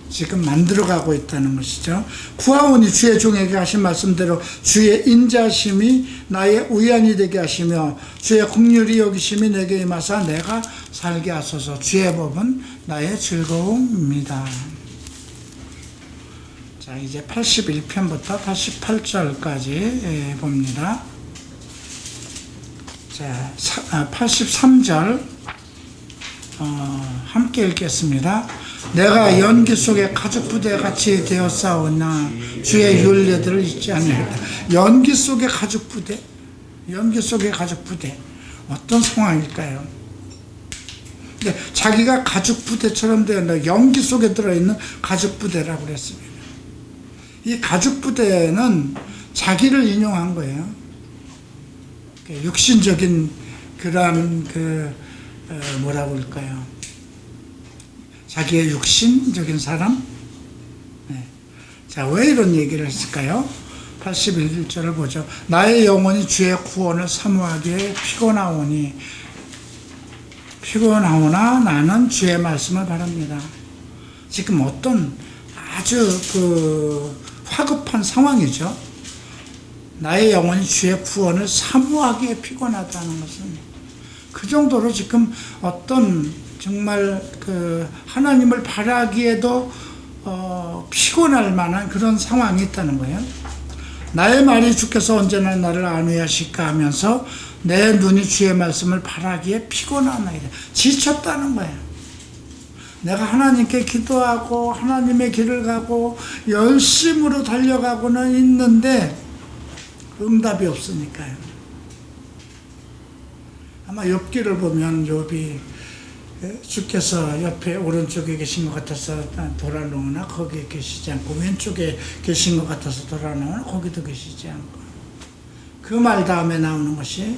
지금 만들어가고 있다는 것이죠. 구하오니 주의 종에게 하신 말씀대로 주의 인자심이 나의 위안이 되게 하시며 주의 긍휼히 여기심이 내게 임하사 내가 살게 하소서. 주의 법은 나의 즐거움입니다. 자, 이제 81편부터 88절까지 봅니다. 자, 83절 함께 읽겠습니다. 내가 연기 속에 가죽부대 같이 되었사오나 주의 윤례들을 잊지 않으리라. 연기 속에 가죽부대, 연기 속에 가죽부대, 어떤 상황일까요? 자기가 가죽부대처럼 되어 연기 속에 들어있는 가죽부대라고 그랬습니다. 이 가죽부대는 자기를 인용한 거예요. 육신적인 그러한 뭐라고 할까요? 자기의 육신적인 사람? 네. 자, 왜 이런 얘기를 했을까요? 81절을 보죠. 나의 영혼이 주의 구원을 사모하기에 피곤하오나 나는 주의 말씀을 바랍니다. 지금 어떤 아주 화급한 상황이죠. 나의 영혼이 주의 구원을 사모하기에 피곤하다는 것은 그 정도로 지금 어떤 정말 하나님을 바라기에도 피곤할 만한 그런 상황이 있다는 거예요. 나의 말이 주께서 언제나 나를 안위하실까 하면서 내 눈이 주의 말씀을 바라기에 피곤하나이다. 지쳤다는 거예요. 내가 하나님께 기도하고 하나님의 길을 가고 열심으로 달려가고는 있는데 응답이 없으니까요. 아마 욥기를 보면 욥이 주께서 옆에 오른쪽에 계신 것 같아서 돌아놓으나 거기에 계시지 않고 왼쪽에 계신 것 같아서 돌아놓으나 거기도 계시지 않고, 그 말 다음에 나오는 것이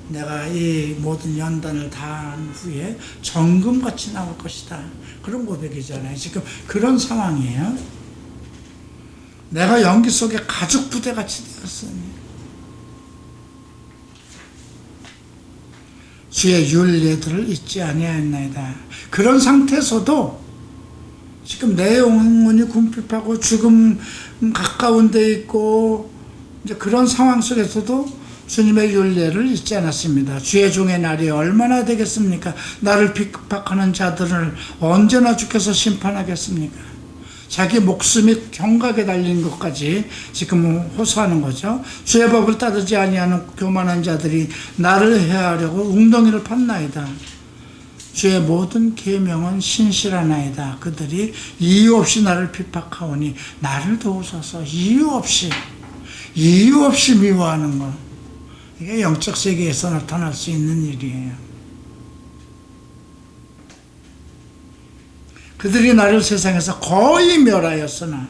내가 이 모든 연단을 다 한 후에 정금같이 나올 것이다. 그런 고백이잖아요. 지금 그런 상황이에요. 내가 연기 속에 가죽부대같이 되었으니 주의 윤례들을 잊지 아니하였나이다. 그런 상태에서도 지금 내 영혼이 궁핍하고 죽음 가까운 데 있고 이제 그런 상황 속에서도 주님의 윤례를 잊지 않았습니다. 주의 종의 날이 얼마나 되겠습니까? 나를 핍박하는 자들을 언제나 주께서 심판하겠습니까? 자기 목숨이 경각에 달린 것까지 지금 호소하는 거죠. 주의 법을 따르지 아니하는 교만한 자들이 나를 해하려고 웅덩이를 팠나이다. 주의 모든 계명은 신실하나이다. 그들이 이유 없이 나를 핍박하오니 나를 도우소서. 이유 없이 미워하는 것, 이게 영적 세계에서 나타날 수 있는 일이에요. 그들이 나를 세상에서 거의 멸하였으나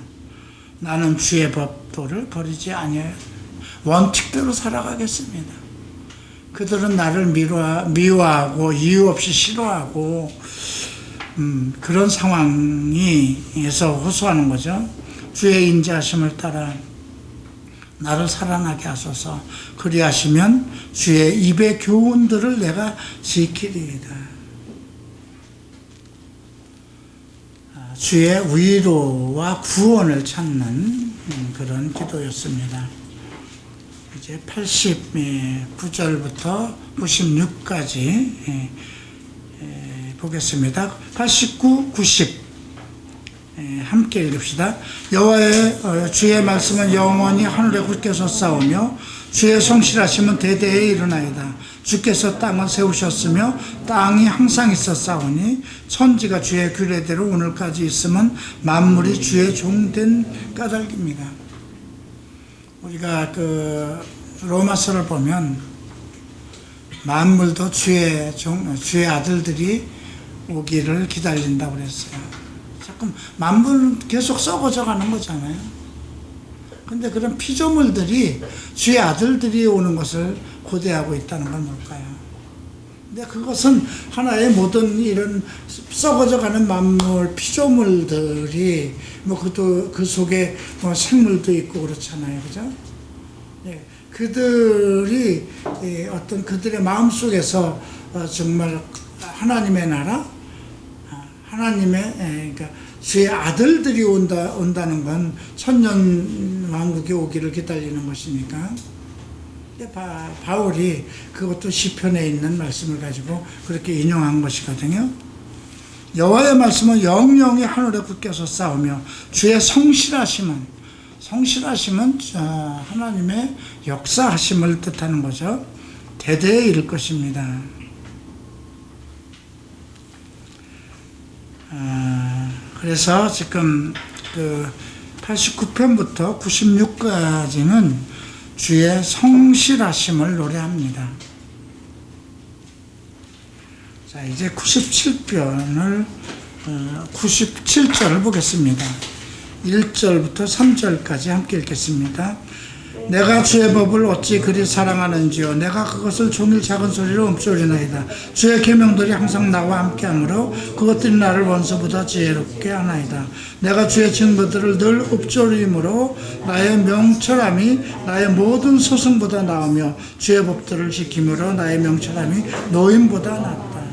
나는 주의 법도를 버리지 아니하여 원칙대로 살아가겠습니다. 그들은 나를 미워하고 이유 없이 싫어하고 그런 상황에서 호소하는 거죠. 주의 인자하심을 따라 나를 살아나게 하소서. 그리하시면 주의 입의 교훈들을 내가 지키리이다. 주의 위로와 구원을 찾는 그런 기도였습니다. 이제 89절부터 96까지 보겠습니다. 89, 90 함께 읽읍시다. 여호와의 주의 말씀은 영원히 하늘에 굳게 솟사오며 주의 성실하심은 대대에 일어나이다. 주께서 땅을 세우셨으며 땅이 항상 있었사오니 천지가 주의 규례대로 오늘까지 있으면 만물이 주의 종된 까닭입니다. 우리가 그 로마서를 보면 만물도 주의 아들들이 오기를 기다린다고 그랬어요. 자꾸 만물은 계속 썩어져 가는 거잖아요. 근데 그런 피조물들이 주의 아들들이 오는 것을 고대하고 있다는 건 뭘까요? 근데 그것은 하나의 모든 이런 썩어져 가는 만물, 피조물들이 그 속에 생물도 있고 그렇잖아요. 그죠? 예, 그들이 어떤 그들의 마음 속에서 정말 하나님의 나라, 하나님의 그러니까 주의 아들들이 온다는 건 천년 왕국이 오기를 기다리는 것이니까. 바울이 그것도 시편에 있는 말씀을 가지고 그렇게 인용한 것이거든요. 여호와의 말씀은 영영이 하늘에 굳게 솟사오며 주의 성실하심은 하나님의 역사하심을 뜻하는 거죠. 대대에 이를 것입니다. 그래서 지금 그 89편부터 96까지는 주의 성실하심을 노래합니다. 자, 이제 97절을 보겠습니다. 1절부터 3절까지 함께 읽겠습니다. 내가 주의 법을 어찌 그리 사랑하는지요. 내가 그것을 종일 작은 소리로 읊조리나이다. 주의 계명들이 항상 나와 함께하므로 그것들이 나를 원수보다 지혜롭게 하나이다. 내가 주의 증거들을 늘 읊조림으로 나의 명철함이 나의 모든 소승보다 나으며 주의 법들을 지킴으로 나의 명철함이 노임보다 낫다.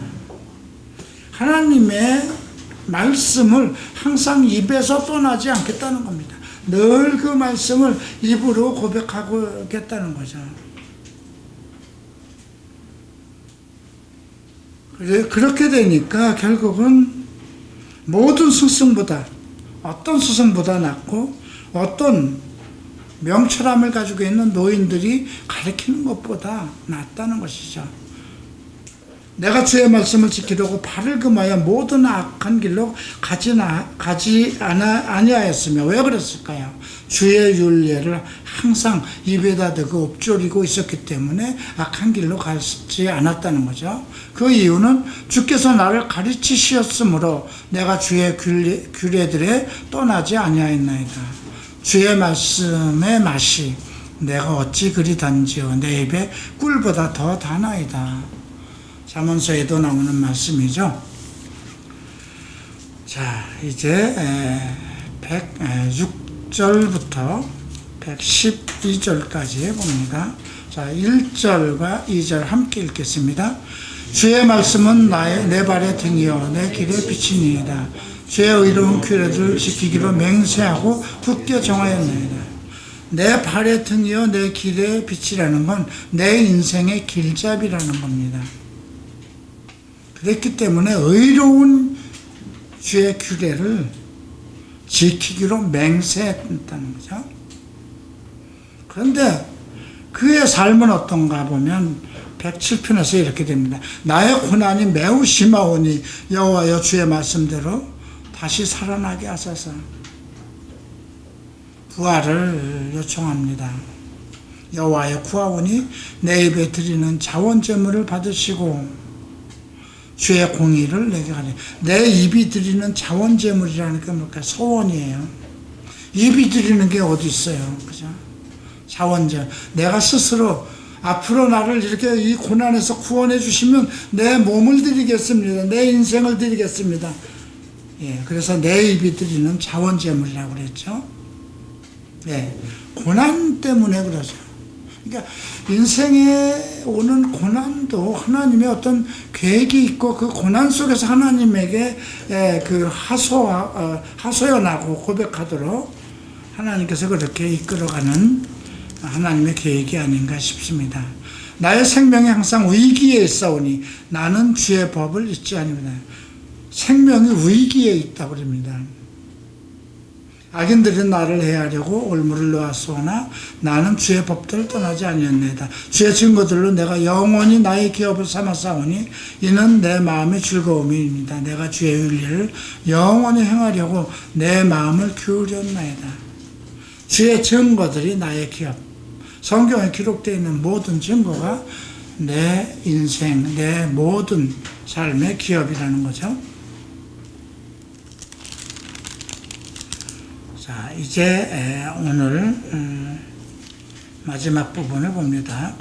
하나님의 말씀을 항상 입에서 떠나지 않겠다는 겁니다. 늘 그 말씀을 입으로 고백하겠다는 거죠. 그렇게 되니까 결국은 모든 스승보다, 어떤 스승보다 낫고 어떤 명철함을 가지고 있는 노인들이 가르치는 것보다 낫다는 것이죠. 내가 주의 말씀을 지키려고 발을 금하여 모든 악한 길로 가지 아니하였으며. 왜 그랬을까요? 주의 율례를 항상 입에다 대고 읊조리고 있었기 때문에 악한 길로 가지 않았다는 거죠. 그 이유는 주께서 나를 가르치셨으므로 내가 주의 규례들에 떠나지 아니하였나이다. 주의 말씀의 맛이 내가 어찌 그리 단지요. 내 입에 꿀보다 더 다나이다. 잠언서에도 나오는 말씀이죠. 자, 이제 106절부터 112절까지 봅니다. 자, 1절과 2절 함께 읽겠습니다. 주의 말씀은 내 발의 등이요 내 길의 빛이니이다. 주의 의로운 규례를 지키기로 맹세하고 굳게 정하였나이다. 내 발의 등이요 내 길의 빛이라는 건 내 인생의 길잡이라는 겁니다. 그랬기 때문에 의로운 주의 규례를 지키기로 맹세했다는 거죠. 그런데 그의 삶은 어떤가 보면 107편에서 이렇게 됩니다. 나의 고난이 매우 심하오니 여호와여 주의 말씀대로 다시 살아나게 하소서. 부활을 요청합니다. 여호와여 구하오니 내 입에 드리는 자원제물을 받으시고 주의 공의를 내게 하리. 내 입이 드리는 자원제물이라는 게 뭘까요? 소원이에요. 입이 드리는 게 어디 있어요? 그죠? 자원제. 내가 스스로 앞으로 나를 이렇게 이 고난에서 구원해 주시면 내 몸을 드리겠습니다. 내 인생을 드리겠습니다. 예, 그래서 내 입이 드리는 자원제물이라고 그랬죠. 예, 고난 때문에 그러죠. 그러니까 인생에 오는 고난도 하나님의 어떤 계획이 있고 그 고난 속에서 하나님에게 그 하소연하고 고백하도록 하나님께서 그렇게 이끌어가는 하나님의 계획이 아닌가 싶습니다. 나의 생명이 항상 위기에 있사오니 나는 주의 법을 잊지 아니하리라. 생명이 위기에 있다고 그럽니다. 악인들이 나를 해하려고 올무를 놓았소나 나는 주의 법도를 떠나지 아니었나이다. 주의 증거들로 내가 영원히 나의 기업을 삼았사오니 이는 내 마음의 즐거움입니다. 내가 주의 윤리를 영원히 행하려고 내 마음을 기울였나이다. 주의 증거들이 나의 기업. 성경에 기록되어 있는 모든 증거가 내 인생, 내 모든 삶의 기업이라는 거죠. 자, 이제 오늘 마지막 부분을 봅니다.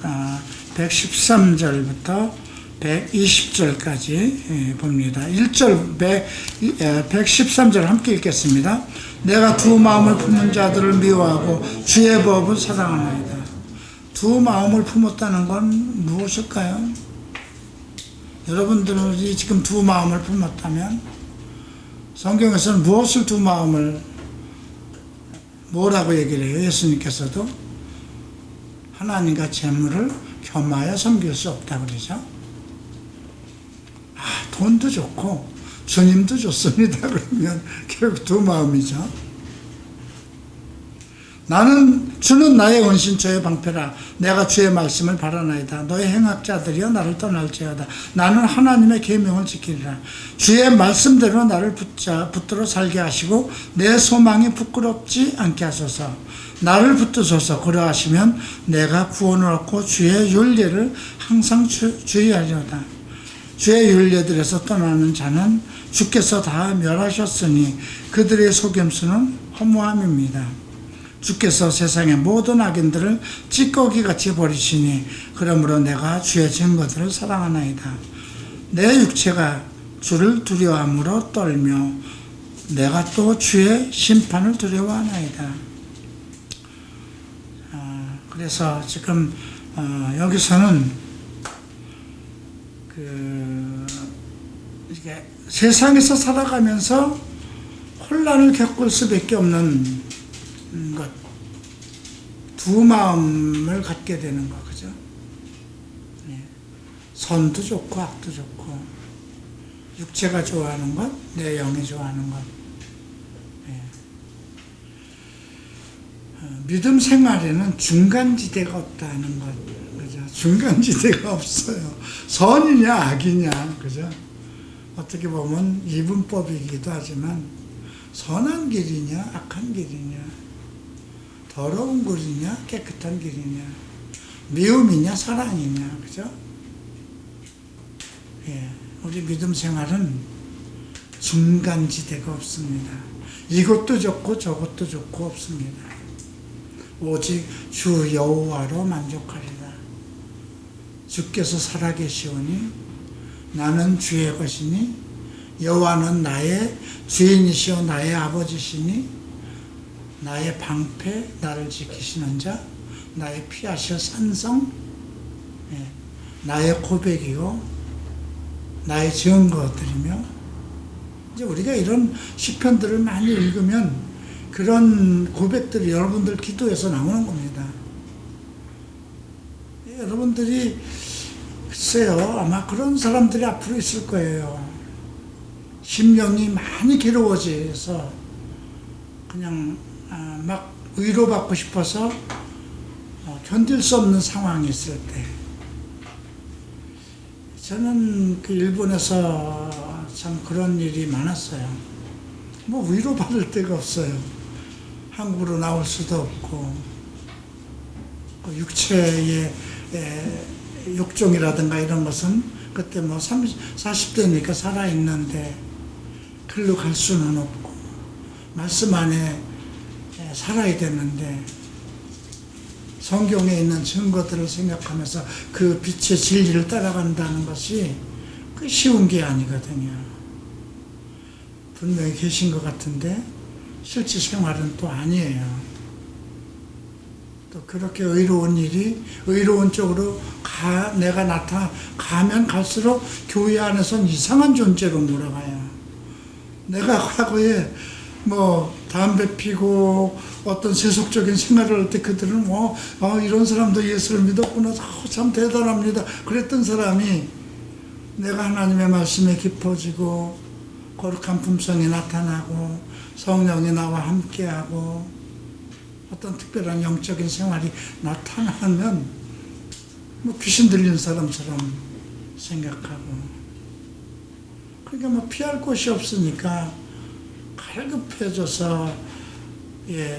113절부터 120절까지 봅니다. 1절 113절 함께 읽겠습니다. 내가 두 마음을 품은 자들을 미워하고 주의 법을 사랑하나이다. 두 마음을 품었다는 건 무엇일까요? 여러분들이 지금 두 마음을 품었다면 성경에서는 무엇을 두 마음을 뭐라고 얘기를 해요? 예수님께서도 하나님과 재물을 겸하여 섬길 수 없다고 그러죠. 돈도 좋고 주님도 좋습니다. 그러면 결국 두 마음이죠. 주는 나의 원신처의 방패라. 내가 주의 말씀을 바라나이다. 너의 행악자들이여 나를 떠날지어다. 나는 하나님의 계명을 지키리라. 주의 말씀대로 나를 붙들어 살게 하시고 내 소망이 부끄럽지 않게 하소서. 나를 붙드소서. 그러하시면 내가 구원을 얻고 주의 윤례를 항상 주의하리로다. 주의 윤례들에서 떠나는 자는 주께서 다 멸하셨으니 그들의 속임수는 허무함입니다. 주께서 세상의 모든 악인들을 찌꺼기같이 버리시니 그러므로 내가 주의 증거들을 사랑하나이다. 내 육체가 주를 두려워함으로 떨며 내가 또 주의 심판을 두려워하나이다. 그래서 지금 여기서는 이게 세상에서 살아가면서 혼란을 겪을 수밖에 없는 것, 두 마음을 갖게 되는 거, 그죠? 선도 좋고 악도 좋고, 육체가 좋아하는 것, 내 영이 좋아하는 것. 믿음 생활에는 중간지대가 없다는 것, 그죠? 중간지대가 없어요. 선이냐 악이냐, 그죠? 어떻게 보면 이분법이기도 하지만 선한 길이냐 악한 길이냐, 더러운 길이냐 깨끗한 길이냐, 미움이냐 사랑이냐, 그죠? 우리 믿음 생활은 중간지대가 없습니다. 이것도 좋고 저것도 좋고 없습니다. 오직 주 여호와로 만족하리라. 주께서 살아계시오니 나는 주의 것이니 여호와는 나의 주인이시오 나의 아버지시니 나의 방패 나를 지키시는 자 나의 피하시어 산성 나의 고백이요 나의 증거들이며, 이제 우리가 이런 시편들을 많이 읽으면 그런 고백들이 여러분들 기도에서 나오는 겁니다. 여러분들이 글쎄요, 아마 그런 사람들이 앞으로 있을 거예요. 심령이 많이 괴로워져서 그냥 막 위로받고 싶어서 견딜 수 없는 상황이 있을 때, 저는 그 일본에서 참 그런 일이 많았어요. 뭐 위로받을 데가 없어요. 한국으로 나올 수도 없고, 육체의 욕종이라든가 이런 것은 그때 뭐 40대니까 살아있는데 글로 갈 수는 없고, 말씀 안에 살아야 되는데 성경에 있는 증거들을 생각하면서 그 빛의 진리를 따라간다는 것이 그 쉬운 게 아니거든요. 분명히 계신 것 같은데 실제 생활은 또 아니에요. 또 그렇게 의로운 일이 의로운 쪽으로 내가 가면 갈수록 교회 안에서는 이상한 존재로 몰아가요. 내가 과거에 뭐 담배 피고 어떤 세속적인 생활을 할 때 그들은 이런 사람도 예수를 믿었구나, 참 대단합니다 그랬던 사람이 내가 하나님의 말씀에 깊어지고 거룩한 품성이 나타나고 성령이 나와 함께하고 어떤 특별한 영적인 생활이 나타나면 뭐 귀신 들린 사람처럼 생각하고, 그러니까 뭐 피할 곳이 없으니까 갈급해져서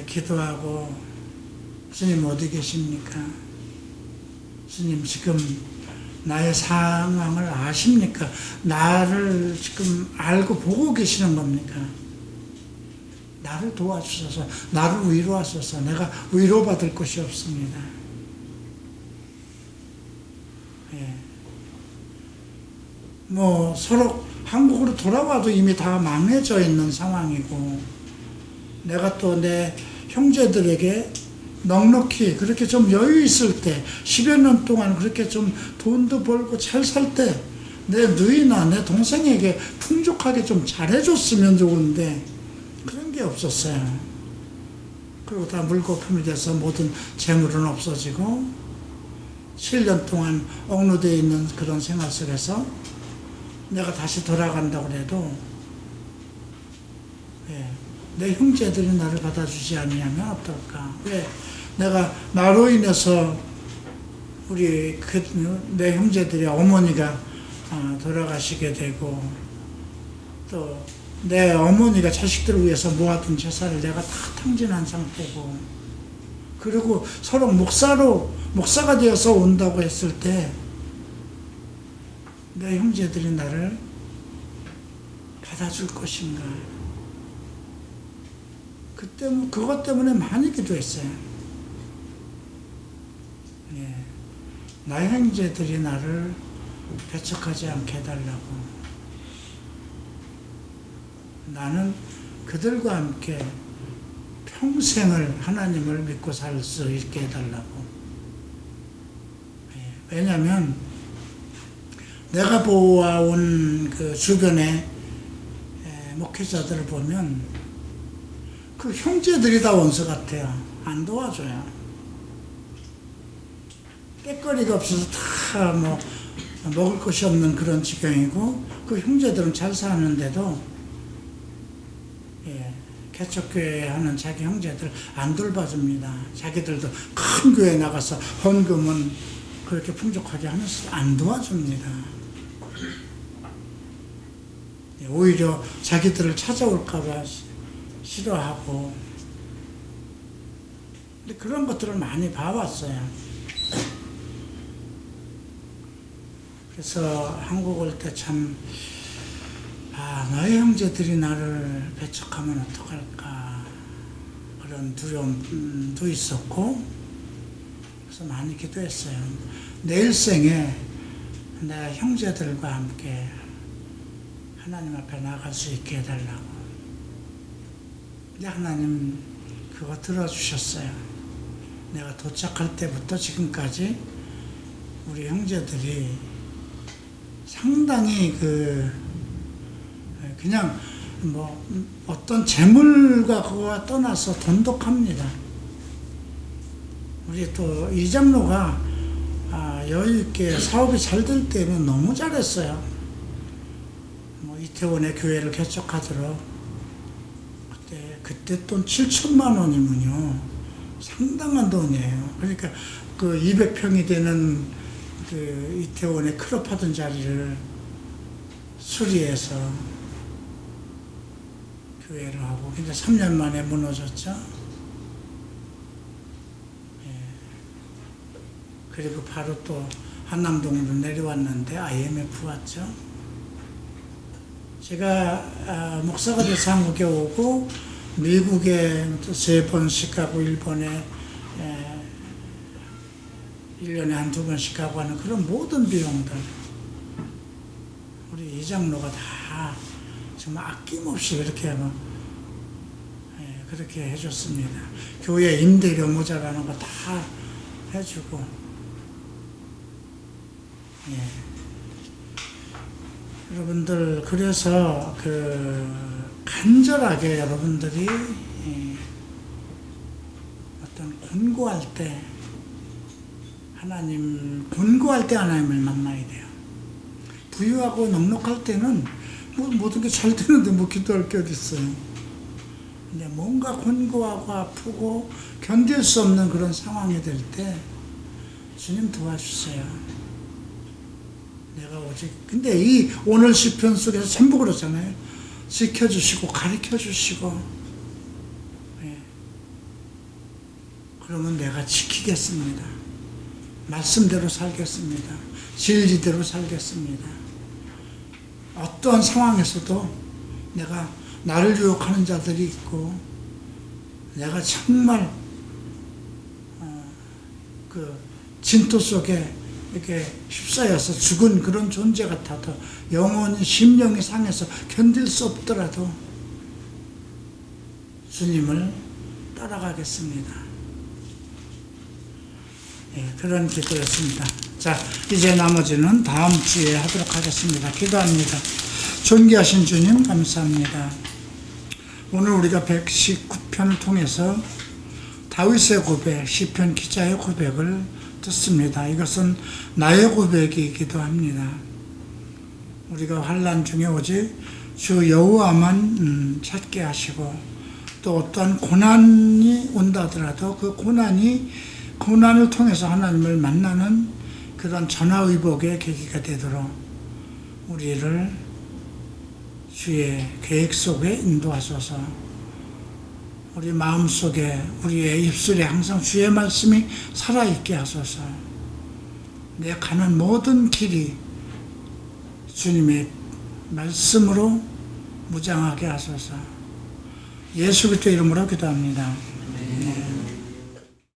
기도하고, 스님 어디 계십니까? 스님 지금 나의 상황을 아십니까? 나를 지금 알고 보고 계시는 겁니까? 나를 도와주셔서, 나를 위로하셔서, 내가 위로받을 곳이 없습니다. 뭐 서로 한국으로 돌아와도 이미 다 망해져 있는 상황이고, 내가 또 내 형제들에게 넉넉히 그렇게 좀 여유 있을 때, 10여 년 동안 그렇게 좀 돈도 벌고 잘 살 때 내 누이나 내 동생에게 풍족하게 좀 잘해줬으면 좋은데 그런 게 없었어요. 그리고 다 물거품이 돼서 모든 재물은 없어지고 7년 동안 억누되어 있는 그런 생활 속에서 내가 다시 돌아간다고 해도 내 형제들이 나를 받아주지 않으면 어떨까? 왜 내가 나로 인해서 우리 내 형제들의 어머니가 돌아가시게 되고, 또 내 어머니가 자식들을 위해서 모아둔 재산을 내가 다 탕진한 상태고, 그리고 서로 목사가 되어서 온다고 했을 때 내 형제들이 나를 받아줄 것인가? 그것 때문에 많이 기도했어요. 나의 형제들이 나를 배척하지 않게 해달라고. 나는 그들과 함께 평생을 하나님을 믿고 살 수 있게 해달라고. 왜냐하면 내가 보아온 그 주변의 목회자들을 보면 그 형제들이 다 원수 같아요. 안 도와줘요. 뺄거리가 없어서 다 뭐 먹을 것이 없는 그런 지경이고, 그 형제들은 잘 사는데도 개척교회 하는 자기 형제들 안 돌봐줍니다. 자기들도 큰 교회 나가서 헌금은 그렇게 풍족하게 하면서 안 도와줍니다. 오히려 자기들을 찾아올까봐 싫어하고. 근데 그런 것들을 많이 봐왔어요. 그래서 한국 올 때 참, 너의 형제들이 나를 배척하면 어떡할까, 그런 두려움도 있었고, 그래서 많이 기도했어요. 내 일생에 내 형제들과 함께 하나님 앞에 나갈 수 있게 해달라고. 근데 하나님 그거 들어주셨어요. 내가 도착할 때부터 지금까지 우리 형제들이 상당히 그냥 뭐 어떤 재물과 그거와 떠나서 돈독합니다. 우리 또 이 장로가 여유 있게 사업이 잘 될 때는 너무 잘했어요. 뭐 이태원에 교회를 개척하도록 그때 돈 7천만 원이면요 상당한 돈이에요. 그러니까 그 200평이 되는 그 이태원에 클럽하던 자리를 수리해서 교회를 하고, 근데 3년 만에 무너졌죠. 그리고 바로 또 한남동으로 내려왔는데 IMF 왔죠. 제가 목사가 돼서 한국에 오고 미국에 3번씩 가고 일본에 1년에 한두 번씩 가고 하는 그런 모든 비용들 우리 이장로가 다 정말 아낌없이 그렇게 그렇게 해줬습니다. 교회 임대료 모자라는 거 다 해주고. 여러분들, 그래서 간절하게 여러분들이 어떤 곤고할 때 하나님을 만나야 돼요. 부유하고 넉넉할 때는 모든 게 잘 되는데 뭐 기도할 게 어디 있어요. 근데 뭔가 곤고하고 아프고 견딜 수 없는 그런 상황이 될 때 주님 도와주세요. 내가 오직 근데 이 오늘 시편 속에서 전부 그렇잖아요. 지켜주시고 가르쳐주시고 그러면 내가 지키겠습니다. 말씀대로 살겠습니다. 진리대로 살겠습니다. 어떠한 상황에서도 내가 나를 유혹하는 자들이 있고 내가 정말 그 진토 속에 이렇게 휩싸여서 죽은 그런 존재 같아도 영혼이 심령이 상해서 견딜 수 없더라도 주님을 따라가겠습니다. 그런 기도였습니다. 자, 이제 나머지는 다음 주에 하도록 하겠습니다. 기도합니다. 존귀하신 주님 감사합니다. 오늘 우리가 119편을 통해서 다윗의 고백, 시편 기자의 고백을 듣습니다. 이것은 나의 고백이기도 합니다. 우리가 환난 중에 오직 주 여호와만 찾게 하시고 또 어떠한 고난이 온다 하더라도 그 고난을 통해서 하나님을 만나는 그런 전화위복의 계기가 되도록 우리를 주의 계획 속에 인도하소서. 우리 마음속에 우리의 입술에 항상 주의 말씀이 살아있게 하소서. 내 가는 모든 길이 주님의 말씀으로 무장하게 하소서. 예수 그리스도 이름으로 기도합니다. 네.